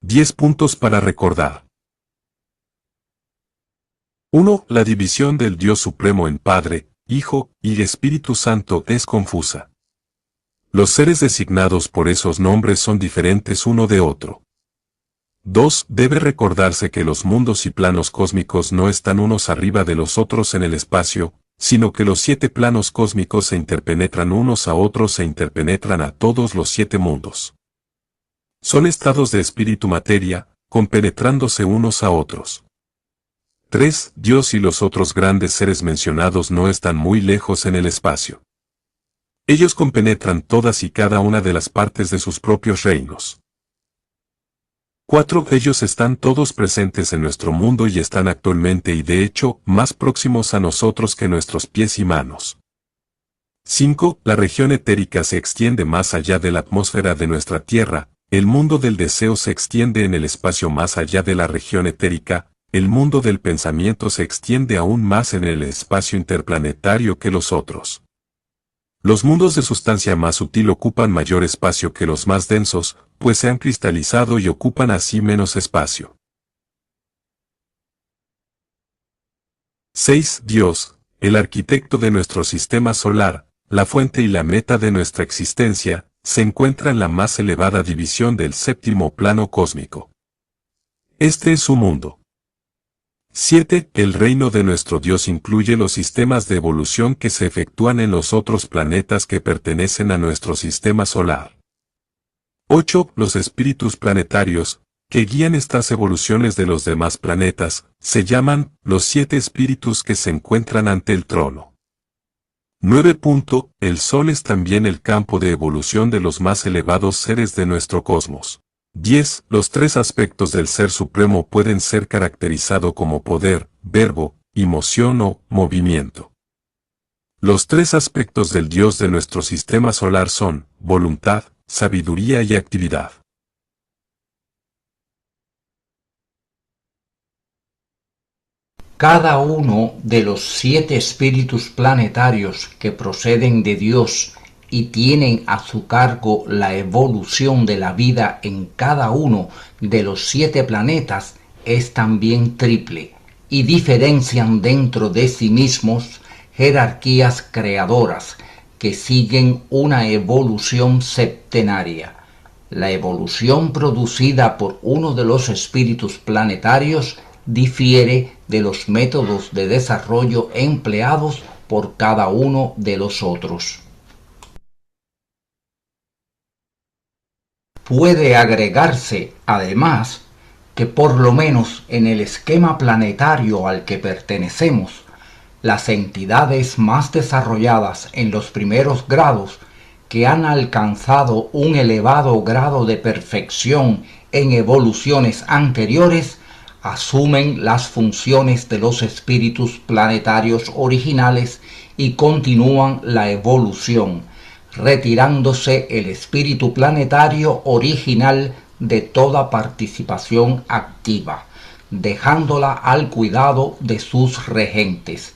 10 puntos para recordar. 1. La división del Dios Supremo en Padre, Hijo y Espíritu Santo es confusa. Los seres designados por esos nombres son diferentes uno de otro. 2. Debe recordarse que los mundos y planos cósmicos no están unos arriba de los otros en el espacio, sino que los 7 planos cósmicos se interpenetran unos a otros e interpenetran a todos los 7 mundos. Son estados de espíritu-materia, compenetrándose unos a otros. 3. Dios y los otros grandes seres mencionados no están muy lejos en el espacio. Ellos compenetran todas y cada una de las partes de sus propios reinos. 4. Ellos están todos presentes en nuestro mundo y están actualmente y de hecho más próximos a nosotros que nuestros pies y manos. 5. La región etérica se extiende más allá de la atmósfera de nuestra Tierra, el mundo del deseo se extiende en el espacio más allá de la región etérica, el mundo del pensamiento se extiende aún más en el espacio interplanetario que los otros. Los mundos de sustancia más sutil ocupan mayor espacio que los más densos, pues se han cristalizado y ocupan así menos espacio. 6. Dios, el arquitecto de nuestro sistema solar, la fuente y la meta de nuestra existencia, se encuentra en la más elevada división del séptimo plano cósmico. Este es su mundo. 7. El reino de nuestro Dios incluye los sistemas de evolución que se efectúan en los otros planetas que pertenecen a nuestro sistema solar. 8. Los espíritus planetarios, que guían estas evoluciones de los demás planetas, se llaman los 7 espíritus que se encuentran ante el trono. 9. El Sol es también el campo de evolución de los más elevados seres de nuestro cosmos. 10. Los 3 aspectos del Ser Supremo pueden ser caracterizados como poder, verbo, emoción o movimiento. Los 3 aspectos del Dios de nuestro sistema solar son voluntad, sabiduría y actividad. Cada uno de los 7 espíritus planetarios que proceden de Dios y tienen a su cargo la evolución de la vida en cada uno de los 7 planetas es también triple y diferencian dentro de sí mismos jerarquías creadoras que siguen una evolución septenaria. La evolución producida por uno de los espíritus planetarios difiere de los métodos de desarrollo empleados por cada uno de los otros. Puede agregarse, además, que por lo menos en el esquema planetario al que pertenecemos, las entidades más desarrolladas en los primeros grados que han alcanzado un elevado grado de perfección en evoluciones anteriores asumen las funciones de los espíritus planetarios originales y continúan la evolución, retirándose el espíritu planetario original de toda participación activa, dejándola al cuidado de sus regentes.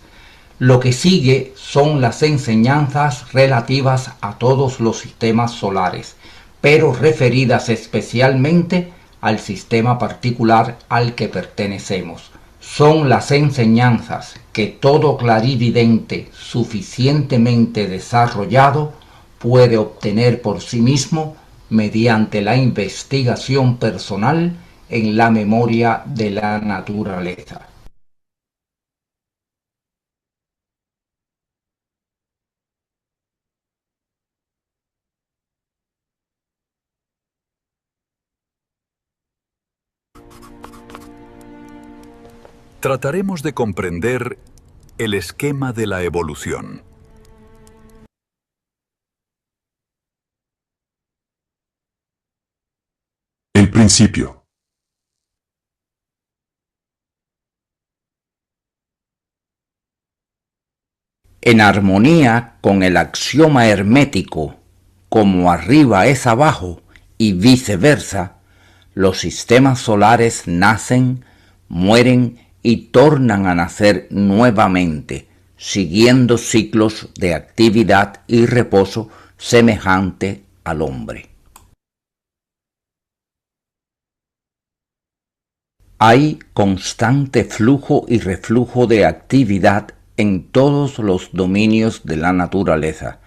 Lo que sigue son las enseñanzas relativas a todos los sistemas solares, pero referidas especialmente al sistema particular al que pertenecemos. Son las enseñanzas que todo clarividente suficientemente desarrollado puede obtener por sí mismo mediante la investigación personal en la memoria de la naturaleza. Trataremos de comprender el esquema de la evolución. El principio. En armonía con el axioma hermético, como arriba es abajo y viceversa, los sistemas solares nacen, mueren y tornan a nacer nuevamente, siguiendo ciclos de actividad y reposo semejante al hombre. Hay constante flujo y reflujo de actividad en todos los dominios de la naturaleza,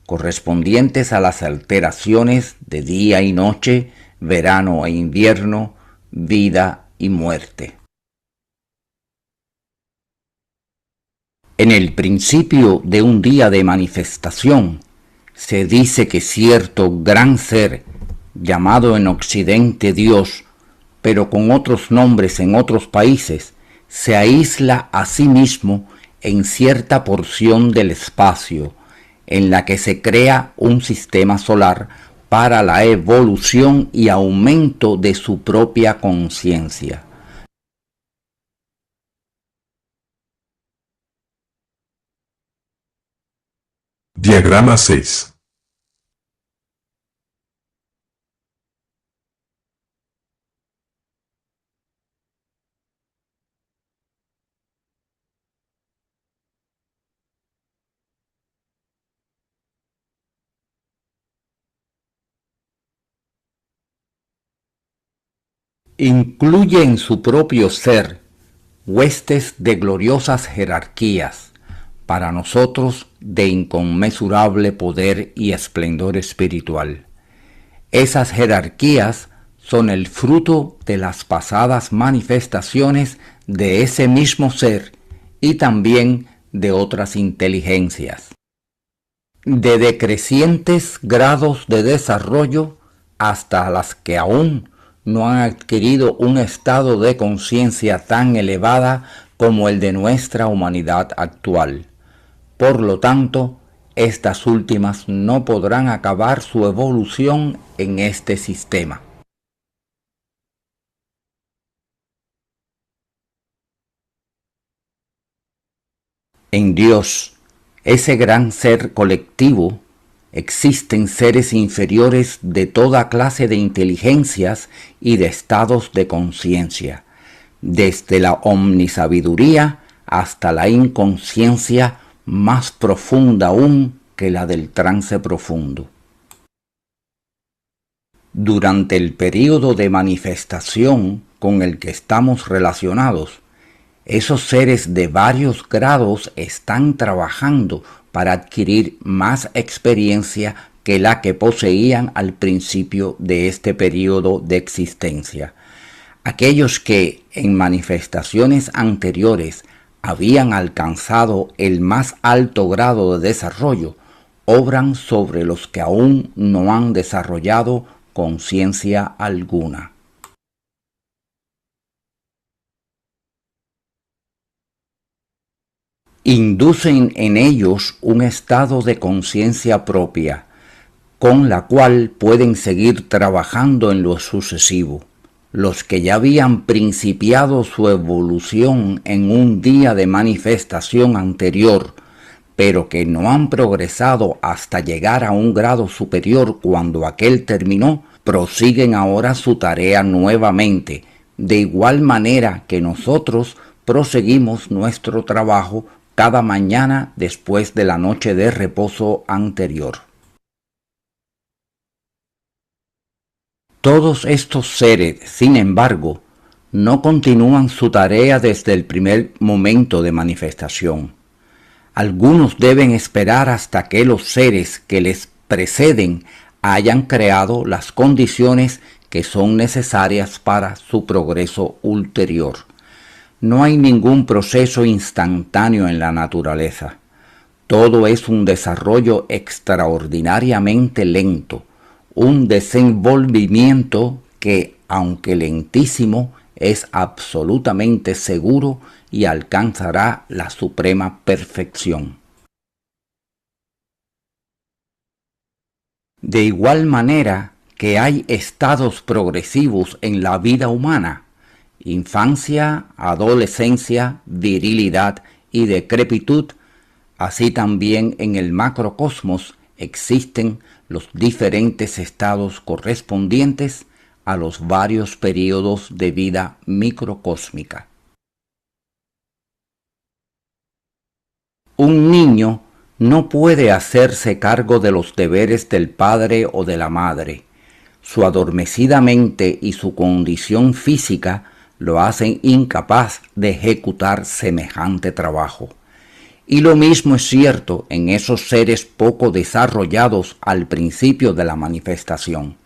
correspondientes a las alteraciones de día y noche, verano e invierno, vida y muerte. En el principio de un día de manifestación, se dice que cierto gran ser, llamado en Occidente Dios, pero con otros nombres en otros países, se aísla a sí mismo en cierta porción del espacio, en la que se crea un sistema solar para la evolución y aumento de su propia conciencia. Diagrama 6. Incluye en su propio ser huestes de gloriosas jerarquías, para nosotros de inconmensurable poder y esplendor espiritual. Esas jerarquías son el fruto de las pasadas manifestaciones de ese mismo ser y también de otras inteligencias, de decrecientes grados de desarrollo hasta las que aún no han adquirido un estado de conciencia tan elevada como el de nuestra humanidad actual. Por lo tanto, estas últimas no podrán acabar su evolución en este sistema. En Dios, ese gran ser colectivo, existen seres inferiores de toda clase de inteligencias y de estados de conciencia, desde la omnisabiduría hasta la inconsciencia más profunda aún que la del trance profundo. Durante el período de manifestación con el que estamos relacionados, esos seres de varios grados están trabajando para adquirir más experiencia que la que poseían al principio de este período de existencia. Aquellos que en manifestaciones anteriores habían alcanzado el más alto grado de desarrollo, obran sobre los que aún no han desarrollado conciencia alguna. Inducen en ellos un estado de conciencia propia, con la cual pueden seguir trabajando en lo sucesivo. Los que ya habían principiado su evolución en un día de manifestación anterior, pero que no han progresado hasta llegar a un grado superior cuando aquel terminó, prosiguen ahora su tarea nuevamente, de igual manera que nosotros proseguimos nuestro trabajo cada mañana después de la noche de reposo anterior. Todos estos seres, sin embargo, no continúan su tarea desde el primer momento de manifestación. Algunos deben esperar hasta que los seres que les preceden hayan creado las condiciones que son necesarias para su progreso ulterior. No hay ningún proceso instantáneo en la naturaleza. Todo es un desarrollo extraordinariamente lento, un desenvolvimiento que, aunque lentísimo, es absolutamente seguro y alcanzará la suprema perfección. De igual manera que hay estados progresivos en la vida humana, infancia, adolescencia, virilidad y decrepitud, así también en el macrocosmos existen los diferentes estados correspondientes a los varios períodos de vida microcósmica. Un niño no puede hacerse cargo de los deberes del padre o de la madre. Su adormecida mente y su condición física lo hacen incapaz de ejecutar semejante trabajo. Y lo mismo es cierto en esos seres poco desarrollados al principio de la manifestación.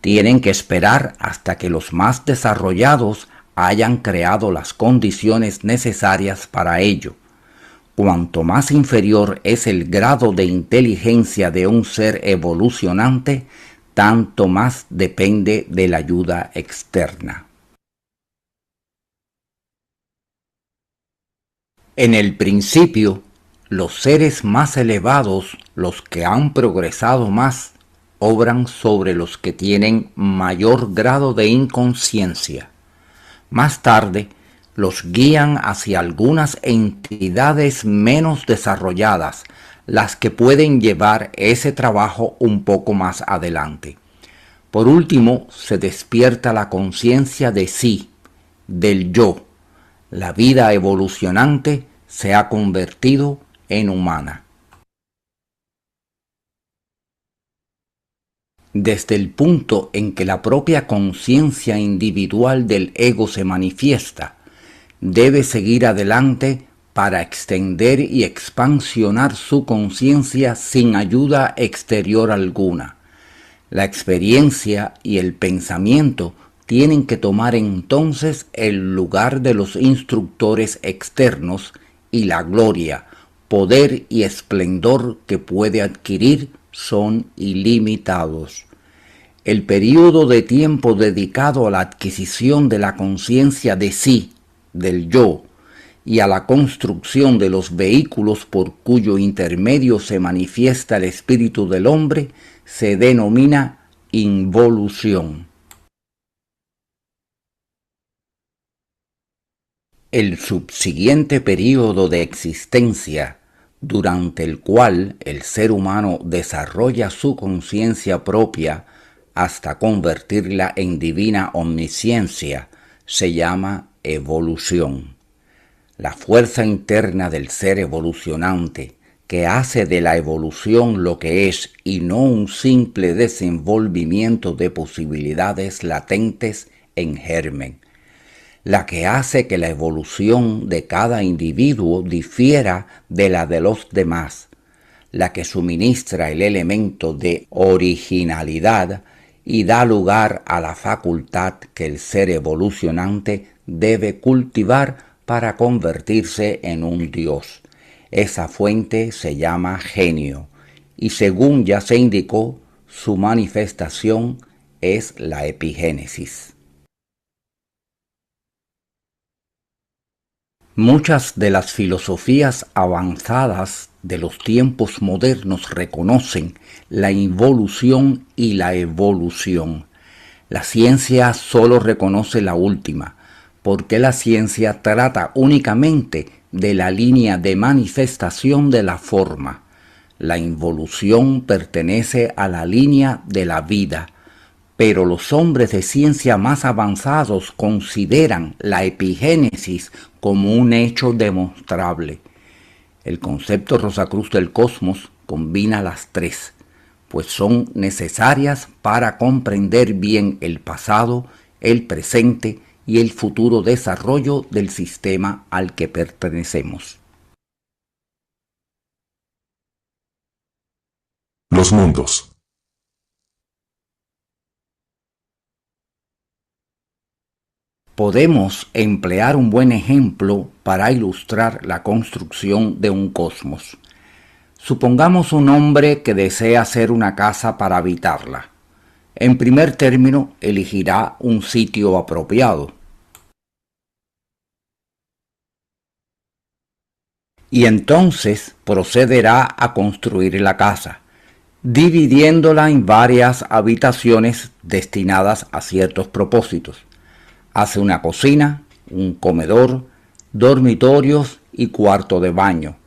Tienen que esperar hasta que los más desarrollados hayan creado las condiciones necesarias para ello. Cuanto más inferior es el grado de inteligencia de un ser evolucionante, tanto más depende de la ayuda externa. En el principio, los seres más elevados, los que han progresado más, obran sobre los que tienen mayor grado de inconsciencia. Más tarde, los guían hacia algunas entidades menos desarrolladas, las que pueden llevar ese trabajo un poco más adelante. Por último, se despierta la conciencia de sí, del yo. La vida evolucionante se ha convertido en humana. Desde el punto en que la propia conciencia individual del ego se manifiesta, debe seguir adelante para extender y expansionar su conciencia sin ayuda exterior alguna. La experiencia y el pensamiento tienen que tomar entonces el lugar de los instructores externos y la gloria, poder y esplendor que puede adquirir son ilimitados. El período de tiempo dedicado a la adquisición de la conciencia de sí, del yo, y a la construcción de los vehículos por cuyo intermedio se manifiesta el espíritu del hombre, se denomina involución. El subsiguiente período de existencia, durante el cual el ser humano desarrolla su conciencia propia hasta convertirla en divina omnisciencia, se llama evolución. La fuerza interna del ser evolucionante, que hace de la evolución lo que es y no un simple desenvolvimiento de posibilidades latentes en germen, la que hace que la evolución de cada individuo difiera de la de los demás, la que suministra el elemento de originalidad y da lugar a la facultad que el ser evolucionante debe cultivar para convertirse en un dios. Esa fuente se llama genio, y según ya se indicó, su manifestación es la epigénesis. Muchas de las filosofías avanzadas de los tiempos modernos reconocen la involución y la evolución. La ciencia solo reconoce la última, porque la ciencia trata únicamente de la línea de manifestación de la forma. La involución pertenece a la línea de la vida, pero los hombres de ciencia más avanzados consideran la epigénesis como un hecho demostrable. El concepto Rosacruz del cosmos combina las tres, pues son necesarias para comprender bien el pasado, el presente y el futuro desarrollo del sistema al que pertenecemos. Los mundos. Podemos emplear un buen ejemplo para ilustrar la construcción de un cosmos. Supongamos un hombre que desea hacer una casa para habitarla. En primer término, elegirá un sitio apropiado. Y entonces procederá a construir la casa, dividiéndola en varias habitaciones destinadas a ciertos propósitos. Hace una cocina, un comedor, dormitorios y cuarto de baño,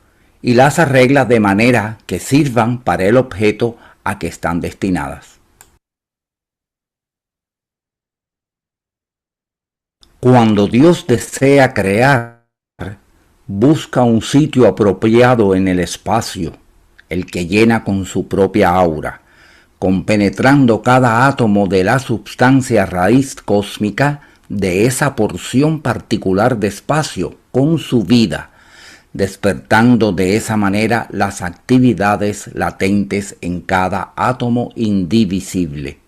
y las arregla de manera que sirvan para el objeto a que están destinadas. Cuando Dios desea crear, busca un sitio apropiado en el espacio, el que llena con su propia aura, compenetrando cada átomo de la substancia raíz cósmica de esa porción particular de espacio con su vida, despertando de esa manera las actividades latentes en cada átomo indivisible.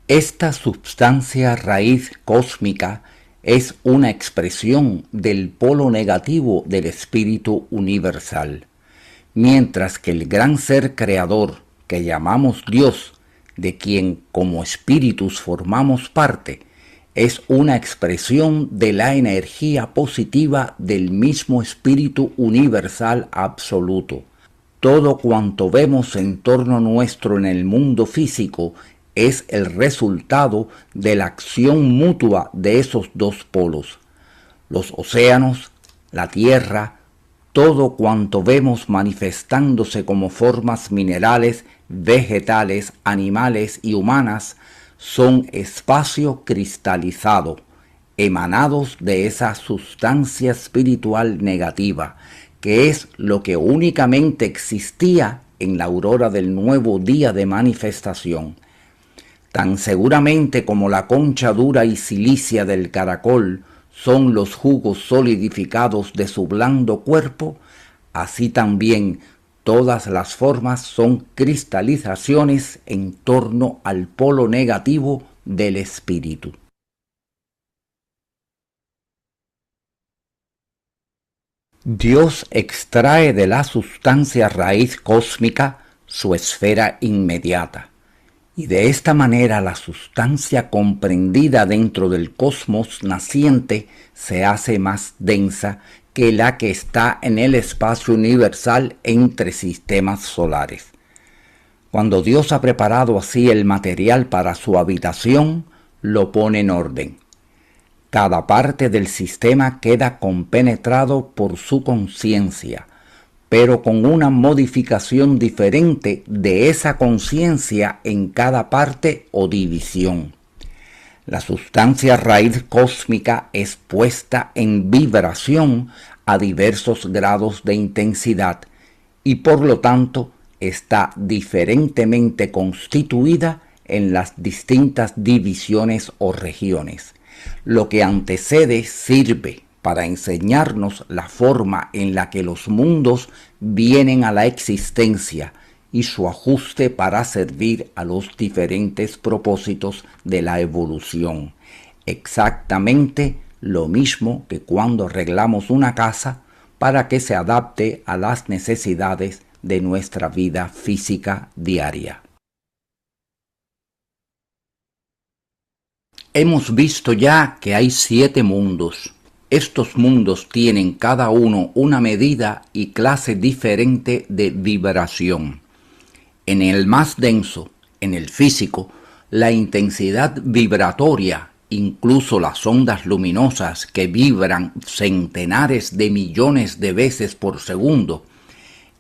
Esta substancia raíz cósmica es una expresión del polo negativo del espíritu universal, mientras que el gran ser creador que llamamos Dios, de quien como espíritus formamos parte, es una expresión de la energía positiva del mismo espíritu universal absoluto. Todo cuanto vemos en torno nuestro en el mundo físico es el resultado de la acción mutua de esos dos polos. Los océanos, la tierra, todo cuanto vemos manifestándose como formas minerales, vegetales, animales y humanas, son espacio cristalizado, emanados de esa sustancia espiritual negativa, que es lo que únicamente existía en la aurora del nuevo día de manifestación. Tan seguramente como la concha dura y silicia del caracol son los jugos solidificados de su blando cuerpo, así también todas las formas son cristalizaciones en torno al polo negativo del espíritu. Dios extrae de la sustancia raíz cósmica su esfera inmediata, y de esta manera la sustancia comprendida dentro del cosmos naciente se hace más densa que la que está en el espacio universal entre sistemas solares. Cuando Dios ha preparado así el material para su habitación, lo pone en orden. Cada parte del sistema queda compenetrado por su conciencia, pero con una modificación diferente de esa conciencia en cada parte o división. La sustancia raíz cósmica es puesta en vibración a diversos grados de intensidad y por lo tanto está diferentemente constituida en las distintas divisiones o regiones. Lo que antecede sirve para enseñarnos la forma en la que los mundos vienen a la existencia y su ajuste para servir a los diferentes propósitos de la evolución. Exactamente lo mismo que cuando arreglamos una casa para que se adapte a las necesidades de nuestra vida física diaria. Hemos visto ya que hay 7 mundos. Estos mundos tienen cada uno una medida y clase diferente de vibración. En el más denso, en el físico, la intensidad vibratoria, incluso las ondas luminosas que vibran centenares de millones de veces por segundo,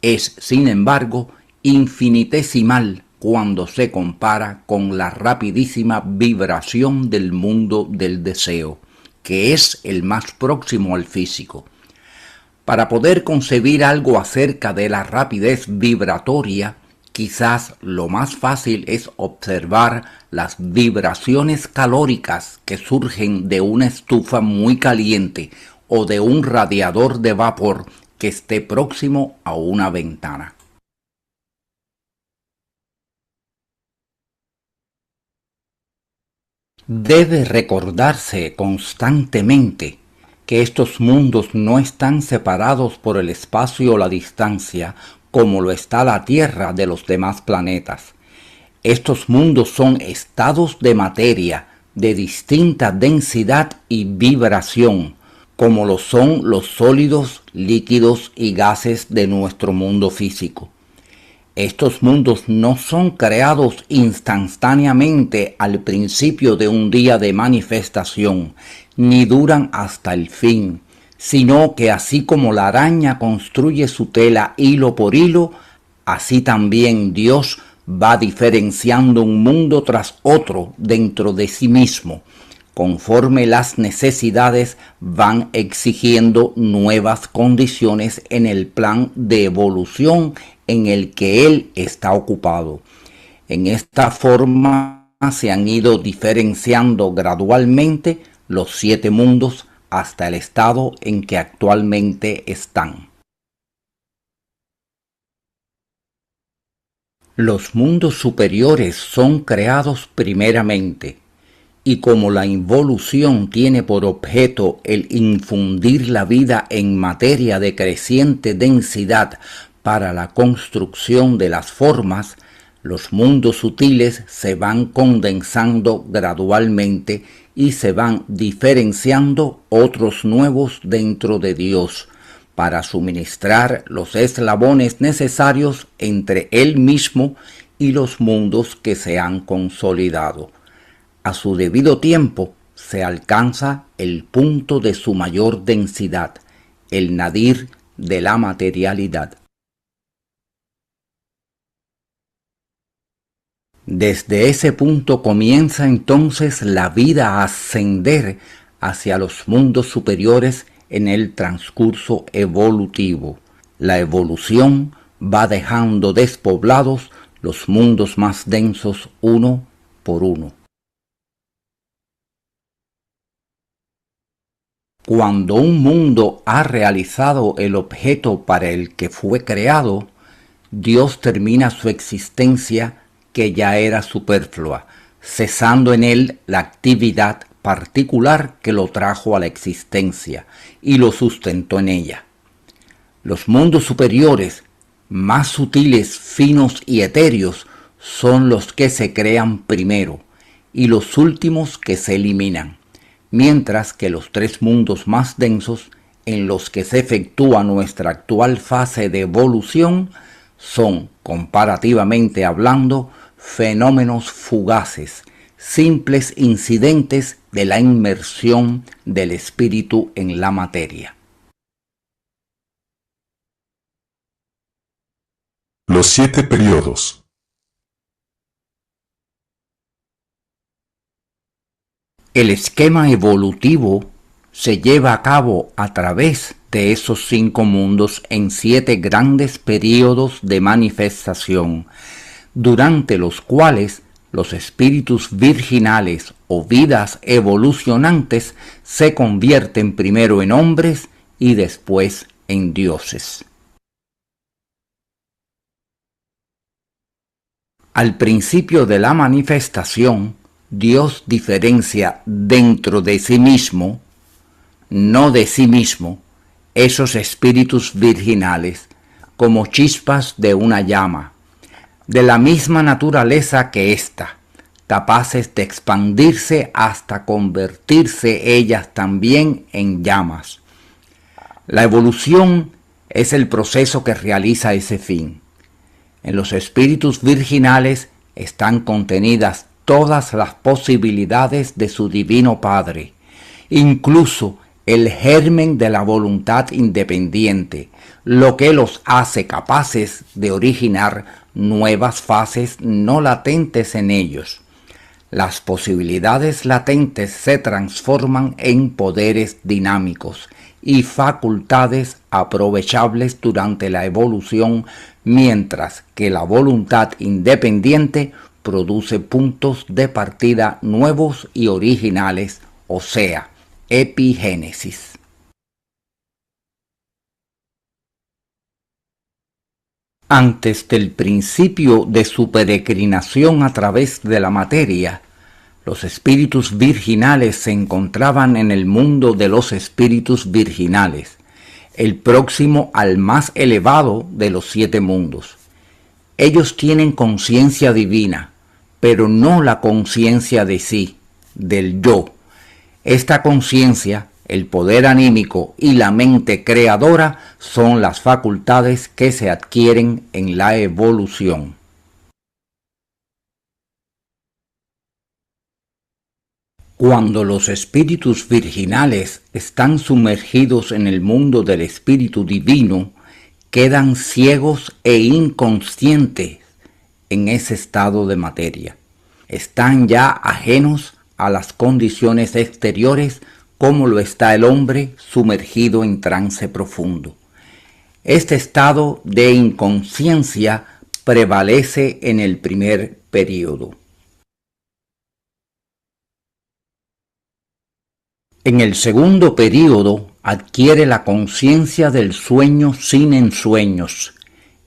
es, sin embargo, infinitesimal cuando se compara con la rapidísima vibración del mundo del deseo, que es el más próximo al físico. Para poder concebir algo acerca de la rapidez vibratoria, quizás lo más fácil es observar las vibraciones calóricas que surgen de una estufa muy caliente o de un radiador de vapor que esté próximo a una ventana. Debe recordarse constantemente que estos mundos no están separados por el espacio o la distancia como lo está la Tierra de los demás planetas. Estos mundos son estados de materia de distinta densidad y vibración, como lo son los sólidos, líquidos y gases de nuestro mundo físico. Estos mundos no son creados instantáneamente al principio de un día de manifestación, ni duran hasta el fin, sino que así como la araña construye su tela hilo por hilo, así también Dios va diferenciando un mundo tras otro dentro de sí mismo, conforme las necesidades van exigiendo nuevas condiciones en el plan de evolución en el que Él está ocupado. En esta forma se han ido diferenciando gradualmente los 7 mundos hasta el estado en que actualmente están. Los mundos superiores son creados primeramente, y como la involución tiene por objeto el infundir la vida en materia de creciente densidad para la construcción de las formas, los mundos sutiles se van condensando gradualmente y se van diferenciando otros nuevos dentro de Dios, para suministrar los eslabones necesarios entre Él mismo y los mundos que se han consolidado. A su debido tiempo se alcanza el punto de su mayor densidad, el nadir de la materialidad. Desde ese punto comienza entonces la vida a ascender hacia los mundos superiores en el transcurso evolutivo. La evolución va dejando despoblados los mundos más densos uno por uno. Cuando un mundo ha realizado el objeto para el que fue creado, Dios termina su existencia que ya era superflua, cesando en él la actividad particular que lo trajo a la existencia y lo sustentó en ella. Los mundos superiores, más sutiles, finos y etéreos, son los que se crean primero y los últimos que se eliminan, mientras que los 3 mundos más densos en los que se efectúa nuestra actual fase de evolución son, comparativamente hablando, fenómenos fugaces, simples incidentes de la inmersión del espíritu en la materia. Los 7 periodos. El esquema evolutivo se lleva a cabo a través de esos 5 mundos en 7 grandes períodos de manifestación, durante los cuales los espíritus virginales o vidas evolucionantes se convierten primero en hombres y después en dioses. Al principio de la manifestación, Dios diferencia dentro de sí mismo, no de sí mismo, esos espíritus virginales como chispas de una llama, de la misma naturaleza que ésta, capaces de expandirse hasta convertirse ellas también en llamas. La evolución es el proceso que realiza ese fin. En los espíritus virginales están contenidas todas las posibilidades de su divino Padre, incluso el germen de la voluntad independiente, lo que los hace capaces de originar nuevas fases no latentes en ellos. Las posibilidades latentes se transforman en poderes dinámicos y facultades aprovechables durante la evolución, mientras que la voluntad independiente produce puntos de partida nuevos y originales, o sea, epigénesis. Antes del principio de su peregrinación a través de la materia, los espíritus virginales se encontraban en el mundo de los espíritus virginales, el próximo al más elevado de los 7 mundos. Ellos tienen conciencia divina, pero no la conciencia de sí, del yo. Esta conciencia, el poder anímico y la mente creadora son las facultades que se adquieren en la evolución. Cuando los espíritus virginales están sumergidos en el mundo del espíritu divino, quedan ciegos e inconscientes en ese estado de materia. Están ya ajenos a las condiciones exteriores como lo está el hombre sumergido en trance profundo. Este estado de inconsciencia prevalece en el primer período. En el segundo período adquiere la conciencia del sueño sin ensueños.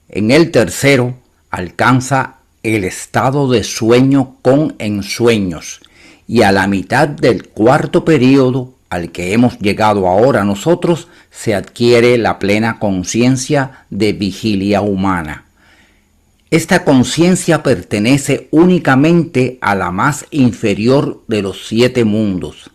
En el tercero alcanza el estado de sueño con ensueños. Y a la mitad del cuarto período, al que hemos llegado ahora nosotros, se adquiere la plena conciencia de vigilia humana. Esta conciencia pertenece únicamente a la más inferior de los 7 mundos.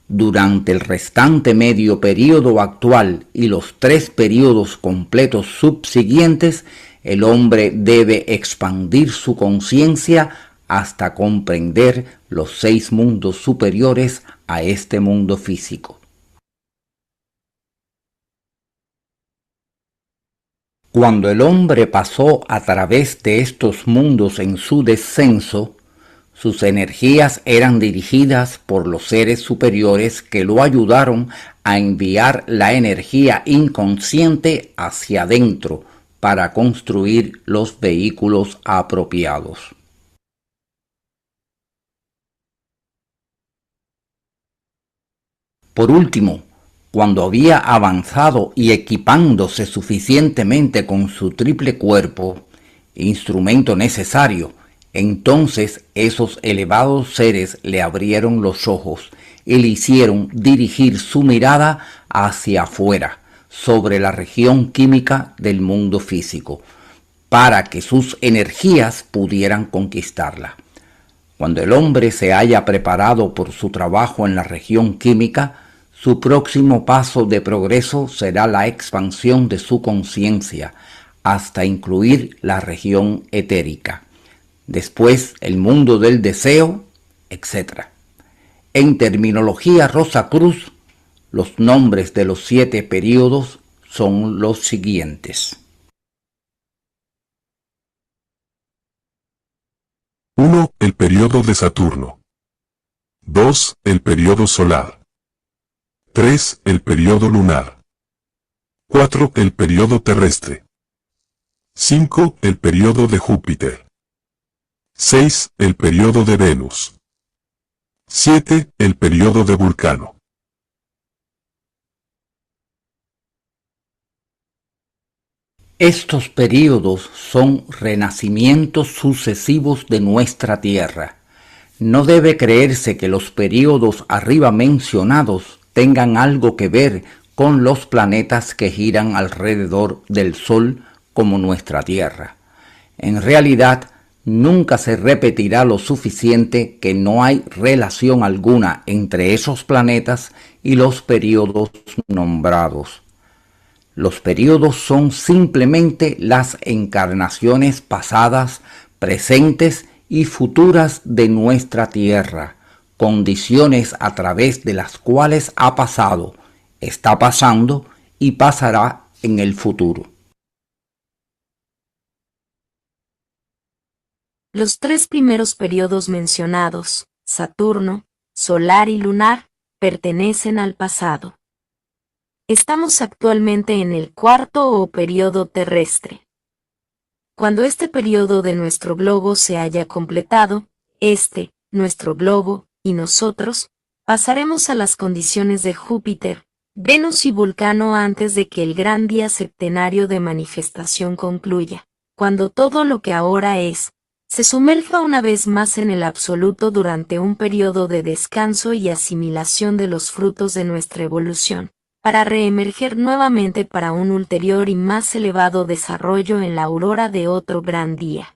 Durante el restante medio período actual y los 3 períodos completos subsiguientes, el hombre debe expandir su conciencia hasta comprender los 6 mundos superiores a este mundo físico. Cuando el hombre pasó a través de estos mundos en su descenso, sus energías eran dirigidas por los seres superiores que lo ayudaron a enviar la energía inconsciente hacia adentro para construir los vehículos apropiados. Por último, cuando había avanzado y equipándose suficientemente con su triple cuerpo, instrumento necesario, entonces esos elevados seres le abrieron los ojos y le hicieron dirigir su mirada hacia afuera, sobre la región química del mundo físico, para que sus energías pudieran conquistarla. Cuando el hombre se haya preparado por su trabajo en la región química, su próximo paso de progreso será la expansión de su conciencia hasta incluir la región etérica. Después el mundo del deseo, etc. En terminología Rosacruz, los nombres de los 7 períodos son los siguientes. 1. El período de Saturno. 2. El período solar. 3. El período lunar. 4. El período terrestre. 5. El período de Júpiter. 6. El período de Venus. 7. El período de Vulcano. Estos períodos son renacimientos sucesivos de nuestra Tierra. No debe creerse que los períodos arriba mencionados tengan algo que ver con los planetas que giran alrededor del Sol como nuestra Tierra. En realidad, nunca se repetirá lo suficiente que no hay relación alguna entre esos planetas y los períodos nombrados. Los períodos son simplemente las encarnaciones pasadas, presentes y futuras de nuestra Tierra, condiciones a través de las cuales ha pasado, está pasando y pasará en el futuro. Los 3 primeros periodos mencionados, Saturno, solar y lunar, pertenecen al pasado. Estamos actualmente en el 4º o período terrestre. Cuando este período de nuestro globo se haya completado, nuestro globo, y nosotros, pasaremos a las condiciones de Júpiter, Venus y Vulcano antes de que el gran día septenario de manifestación concluya, cuando todo lo que ahora es, se sumerja una vez más en el absoluto durante un periodo de descanso y asimilación de los frutos de nuestra evolución, para reemerger nuevamente para un ulterior y más elevado desarrollo en la aurora de otro gran día.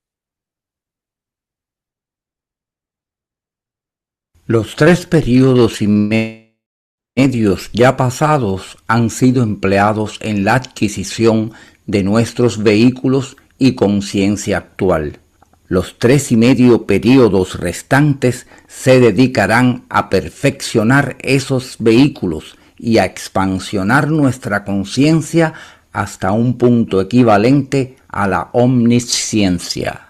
Los 3 períodos y medios ya pasados han sido empleados en la adquisición de nuestros vehículos y conciencia actual. Los 3 y medio períodos restantes se dedicarán a perfeccionar esos vehículos y a expansionar nuestra conciencia hasta un punto equivalente a la omnisciencia.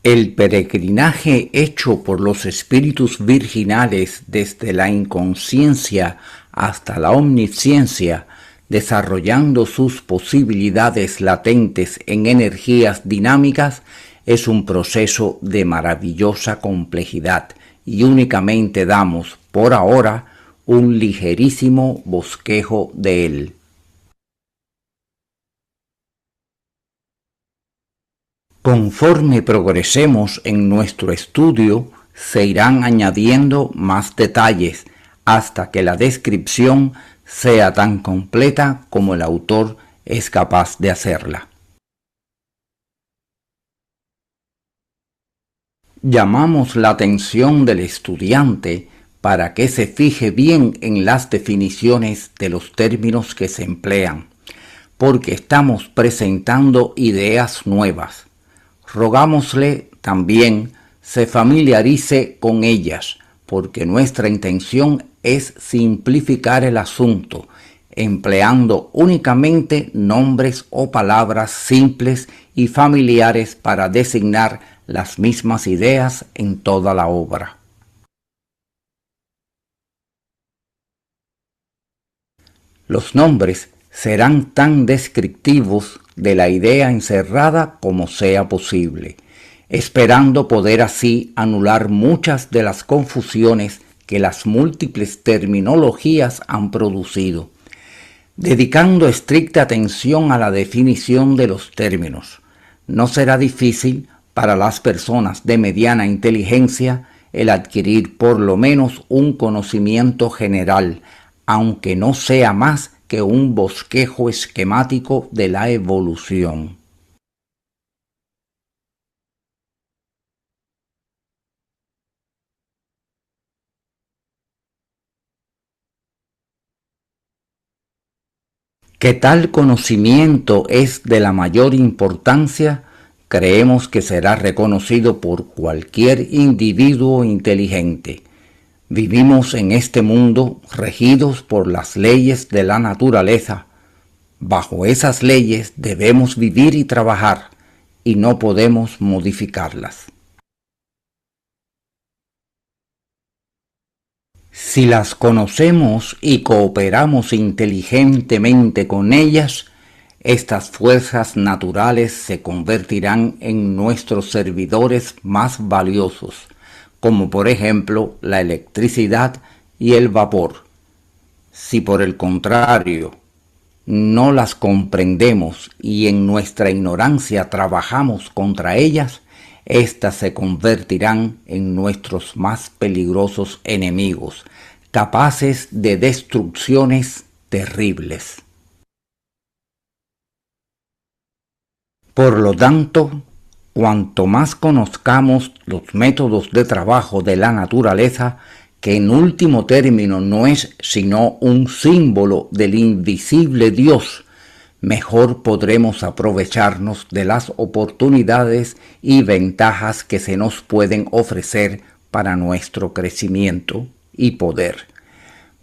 El peregrinaje hecho por los espíritus virginales desde la inconsciencia hasta la omnisciencia desarrollando sus posibilidades latentes en energías dinámicas, es un proceso de maravillosa complejidad y únicamente damos, por ahora, un ligerísimo bosquejo de él. Conforme progresemos en nuestro estudio, se irán añadiendo más detalles hasta que la descripción sea tan completa como el autor es capaz de hacerla. Llamamos la atención del estudiante para que se fije bien en las definiciones de los términos que se emplean, porque estamos presentando ideas nuevas. Rogámosle también se familiarice con ellas, porque nuestra intención es simplificar el asunto, empleando únicamente nombres o palabras simples y familiares para designar las mismas ideas en toda la obra. Los nombres serán tan descriptivos de la idea encerrada como sea posible, esperando poder así anular muchas de las confusiones que las múltiples terminologías han producido, dedicando estricta atención a la definición de los términos. No será difícil para las personas de mediana inteligencia el adquirir por lo menos un conocimiento general, aunque no sea más que un bosquejo esquemático de la evolución. Que tal conocimiento es de la mayor importancia, creemos que será reconocido por cualquier individuo inteligente. Vivimos en este mundo regidos por las leyes de la naturaleza. Bajo esas leyes debemos vivir y trabajar, y no podemos modificarlas. Si las conocemos y cooperamos inteligentemente con ellas, estas fuerzas naturales se convertirán en nuestros servidores más valiosos, como por ejemplo la electricidad y el vapor. Si por el contrario no las comprendemos y en nuestra ignorancia trabajamos contra ellas, éstas se convertirán en nuestros más peligrosos enemigos, capaces de destrucciones terribles. Por lo tanto, cuanto más conozcamos los métodos de trabajo de la naturaleza, que en último término no es sino un símbolo del invisible Dios, mejor podremos aprovecharnos de las oportunidades y ventajas que se nos pueden ofrecer para nuestro crecimiento y poder,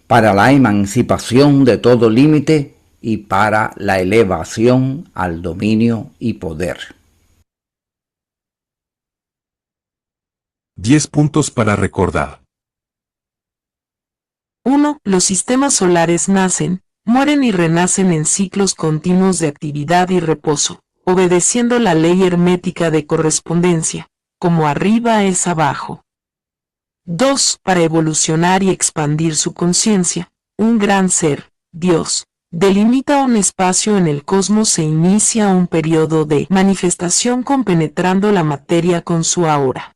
para la emancipación de todo límite y para la elevación al dominio y poder. 10 puntos para recordar. 1. Los sistemas solares nacen, mueren y renacen en ciclos continuos de actividad y reposo, obedeciendo la ley hermética de correspondencia, como arriba es abajo. 2. Para evolucionar y expandir su conciencia, un gran ser, Dios, delimita un espacio en el cosmos e inicia un periodo de manifestación compenetrando la materia con su aura.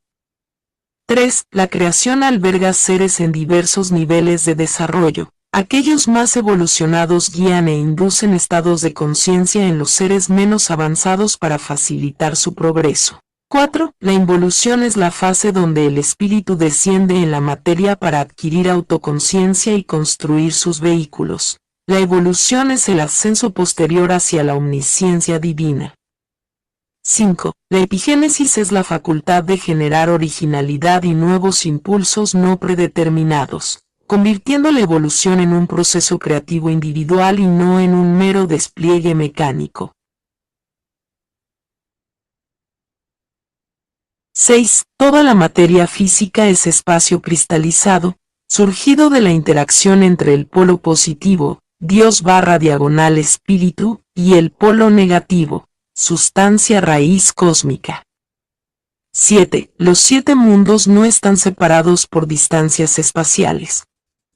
3. La creación alberga seres en diversos niveles de desarrollo. Aquellos más evolucionados guían e inducen estados de conciencia en los seres menos avanzados para facilitar su progreso. 4. La involución es la fase donde el espíritu desciende en la materia para adquirir autoconciencia y construir sus vehículos. La evolución es el ascenso posterior hacia la omnisciencia divina. 5. La epigénesis es la facultad de generar originalidad y nuevos impulsos no predeterminados, convirtiendo la evolución en un proceso creativo individual y no en un mero despliegue mecánico. 6. Toda la materia física es espacio cristalizado, surgido de la interacción entre el polo positivo, Dios barra diagonal espíritu, y el polo negativo, sustancia raíz cósmica. 7. Los 7 mundos no están separados por distancias espaciales,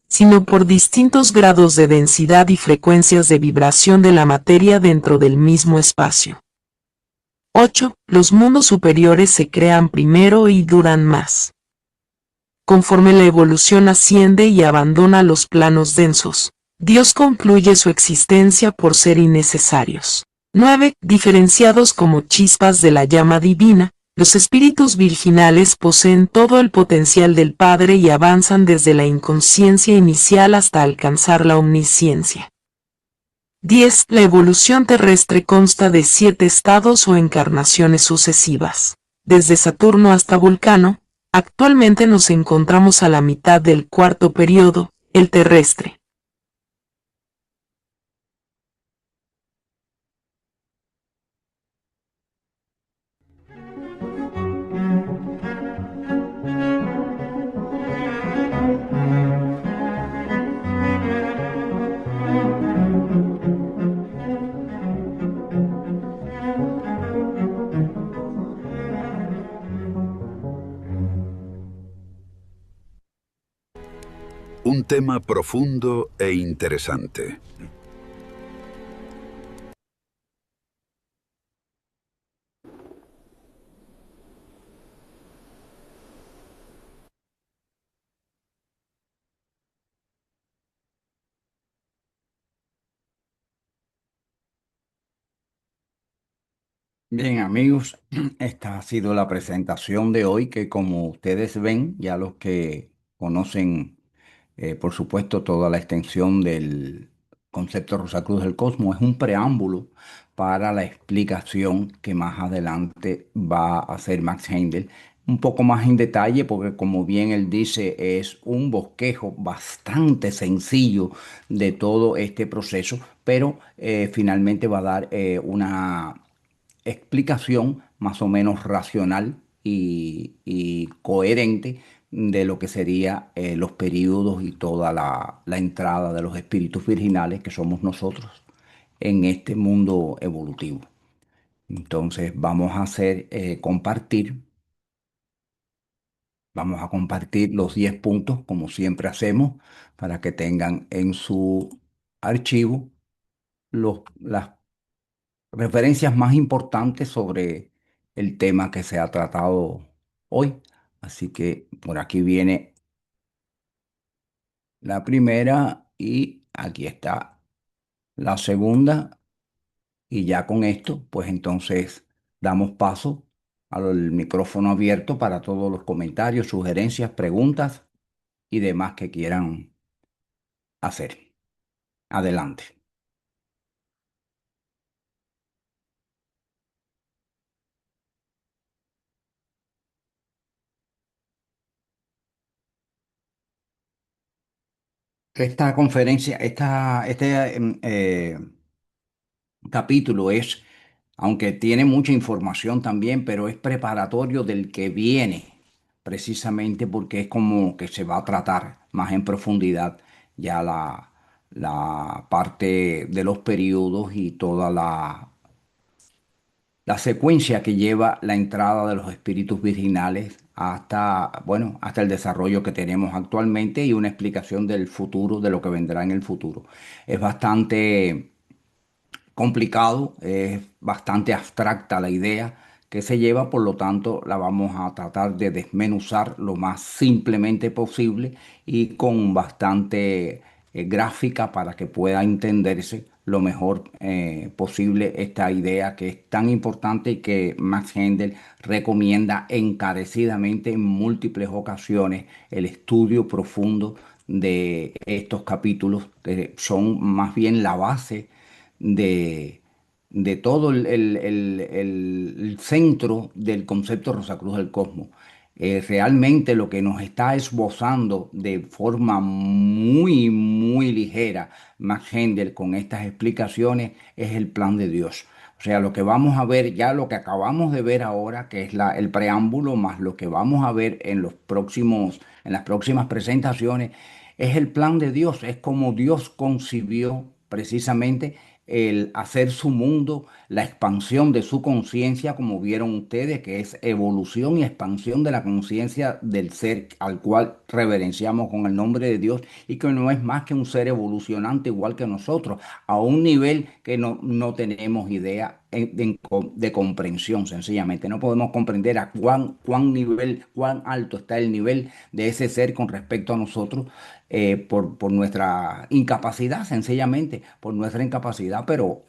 sino por distintos grados de densidad y frecuencias de vibración de la materia dentro del mismo espacio. 8. Los mundos superiores se crean primero y duran más. Conforme la evolución asciende y abandona los planos densos, Dios concluye su existencia por ser innecesarios. 9. Diferenciados como chispas de la llama divina, los espíritus virginales poseen todo el potencial del Padre y avanzan desde la inconsciencia inicial hasta alcanzar la omnisciencia. 10. La evolución terrestre consta de 7 estados o encarnaciones sucesivas. Desde Saturno hasta Vulcano, actualmente nos encontramos a la mitad del cuarto periodo, el terrestre. Un tema profundo e interesante. Bien, amigos, esta ha sido la presentación de hoy que como ustedes ven, ya los que conocen, por supuesto, toda la extensión del concepto Rosacruz del Cosmos, es un preámbulo para la explicación que más adelante va a hacer Max Heindel, un poco más en detalle, porque como bien él dice, es un bosquejo bastante sencillo de todo este proceso, pero finalmente va a dar una explicación más o menos racional y coherente de lo que sería los periodos y toda la entrada de los espíritus virginales que somos nosotros en este mundo evolutivo. Entonces vamos a compartir los 10 puntos como siempre hacemos para que tengan en su archivo las referencias más importantes sobre el tema que se ha tratado hoy. Así que por aquí viene la primera y aquí está la segunda. Y ya con esto, pues entonces damos paso al micrófono abierto para todos los comentarios, sugerencias, preguntas y demás que quieran hacer. Adelante. Esta conferencia, este capítulo es, aunque tiene mucha información también, pero es preparatorio del que viene, precisamente porque es como que se va a tratar más en profundidad ya la parte de los periodos y toda la secuencia que lleva la entrada de los espíritus virginales hasta, bueno, hasta el desarrollo que tenemos actualmente y una explicación del futuro, de lo que vendrá en el futuro. Es bastante complicado, es bastante abstracta la idea que se lleva, por lo tanto la vamos a tratar de desmenuzar lo más simplemente posible y con bastante gráfica para que pueda entenderse lo mejor posible esta idea que es tan importante y que Max Heindel recomienda encarecidamente en múltiples ocasiones el estudio profundo de estos capítulos que son más bien la base de, de todo el centro del concepto Rosacruz del Cosmos. Realmente lo que nos está esbozando de forma muy, muy ligera Max Heindel con estas explicaciones es el plan de Dios. O sea, lo que vamos a ver, ya lo que acabamos de ver ahora, que es el preámbulo, más lo que vamos a ver en las próximas presentaciones, es el plan de Dios, es como Dios concibió precisamente el hacer su mundo, la expansión de su conciencia, como vieron ustedes, que es evolución y expansión de la conciencia del ser al cual reverenciamos con el nombre de Dios y que no es más que un ser evolucionante igual que nosotros, a un nivel que no tenemos idea de comprensión, sencillamente. No podemos comprender a cuán alto está el nivel de ese ser con respecto a nosotros por nuestra incapacidad, sencillamente, por nuestra incapacidad, pero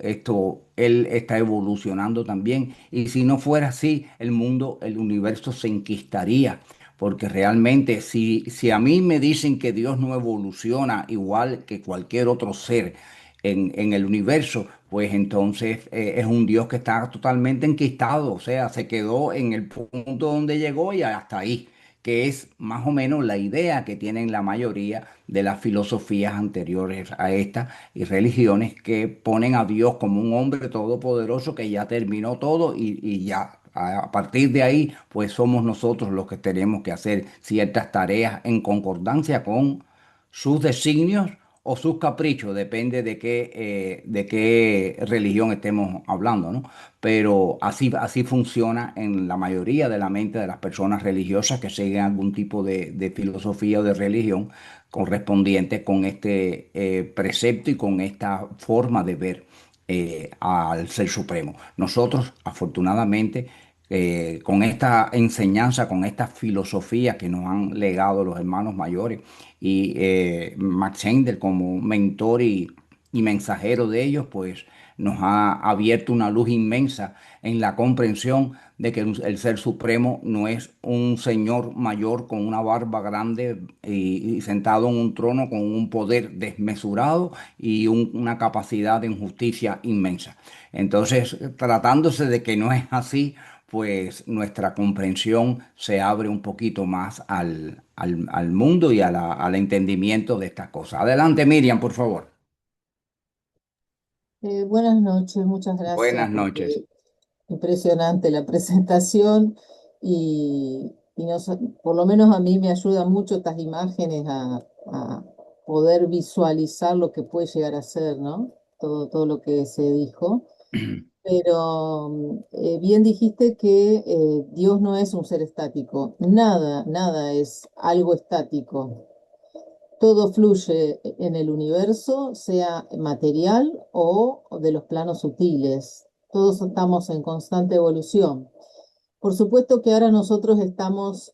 él está evolucionando también. Y si no fuera así, el mundo, el universo se enquistaría. Porque realmente si a mí me dicen que Dios no evoluciona igual que cualquier otro ser en el universo, pues entonces es un Dios que está totalmente enquistado, o sea, se quedó en el punto donde llegó y hasta ahí, que es más o menos la idea que tienen la mayoría de las filosofías anteriores a esta y religiones que ponen a Dios como un hombre todopoderoso que ya terminó todo y ya. A partir de ahí, pues somos nosotros los que tenemos que hacer ciertas tareas en concordancia con sus designios o sus caprichos, depende de qué religión estemos hablando, ¿no? Pero así funciona en la mayoría de la mente de las personas religiosas que siguen algún tipo de filosofía o de religión correspondiente con este precepto y con esta forma de ver al Ser Supremo. Nosotros, afortunadamente, con esta enseñanza, con esta filosofía que nos han legado los hermanos mayores y Max Sendel como mentor y mensajero de ellos, pues nos ha abierto una luz inmensa en la comprensión de que el Ser Supremo no es un señor mayor con una barba grande y sentado en un trono con un poder desmesurado y una capacidad de injusticia inmensa. Entonces, tratándose de que no es así, pues nuestra comprensión se abre un poquito más al mundo y al entendimiento de estas cosas. Adelante, Miriam, por favor. Buenas noches, muchas gracias Buenas noches. porque impresionante la presentación y por lo menos a mí me ayudan mucho estas imágenes a poder visualizar lo que puede llegar a ser, ¿no? Todo lo que se dijo. Pero bien dijiste que Dios no es un ser estático. Nada es algo estático. Todo fluye en el universo, sea material o de los planos sutiles. Todos estamos en constante evolución. Por supuesto que ahora nosotros estamos,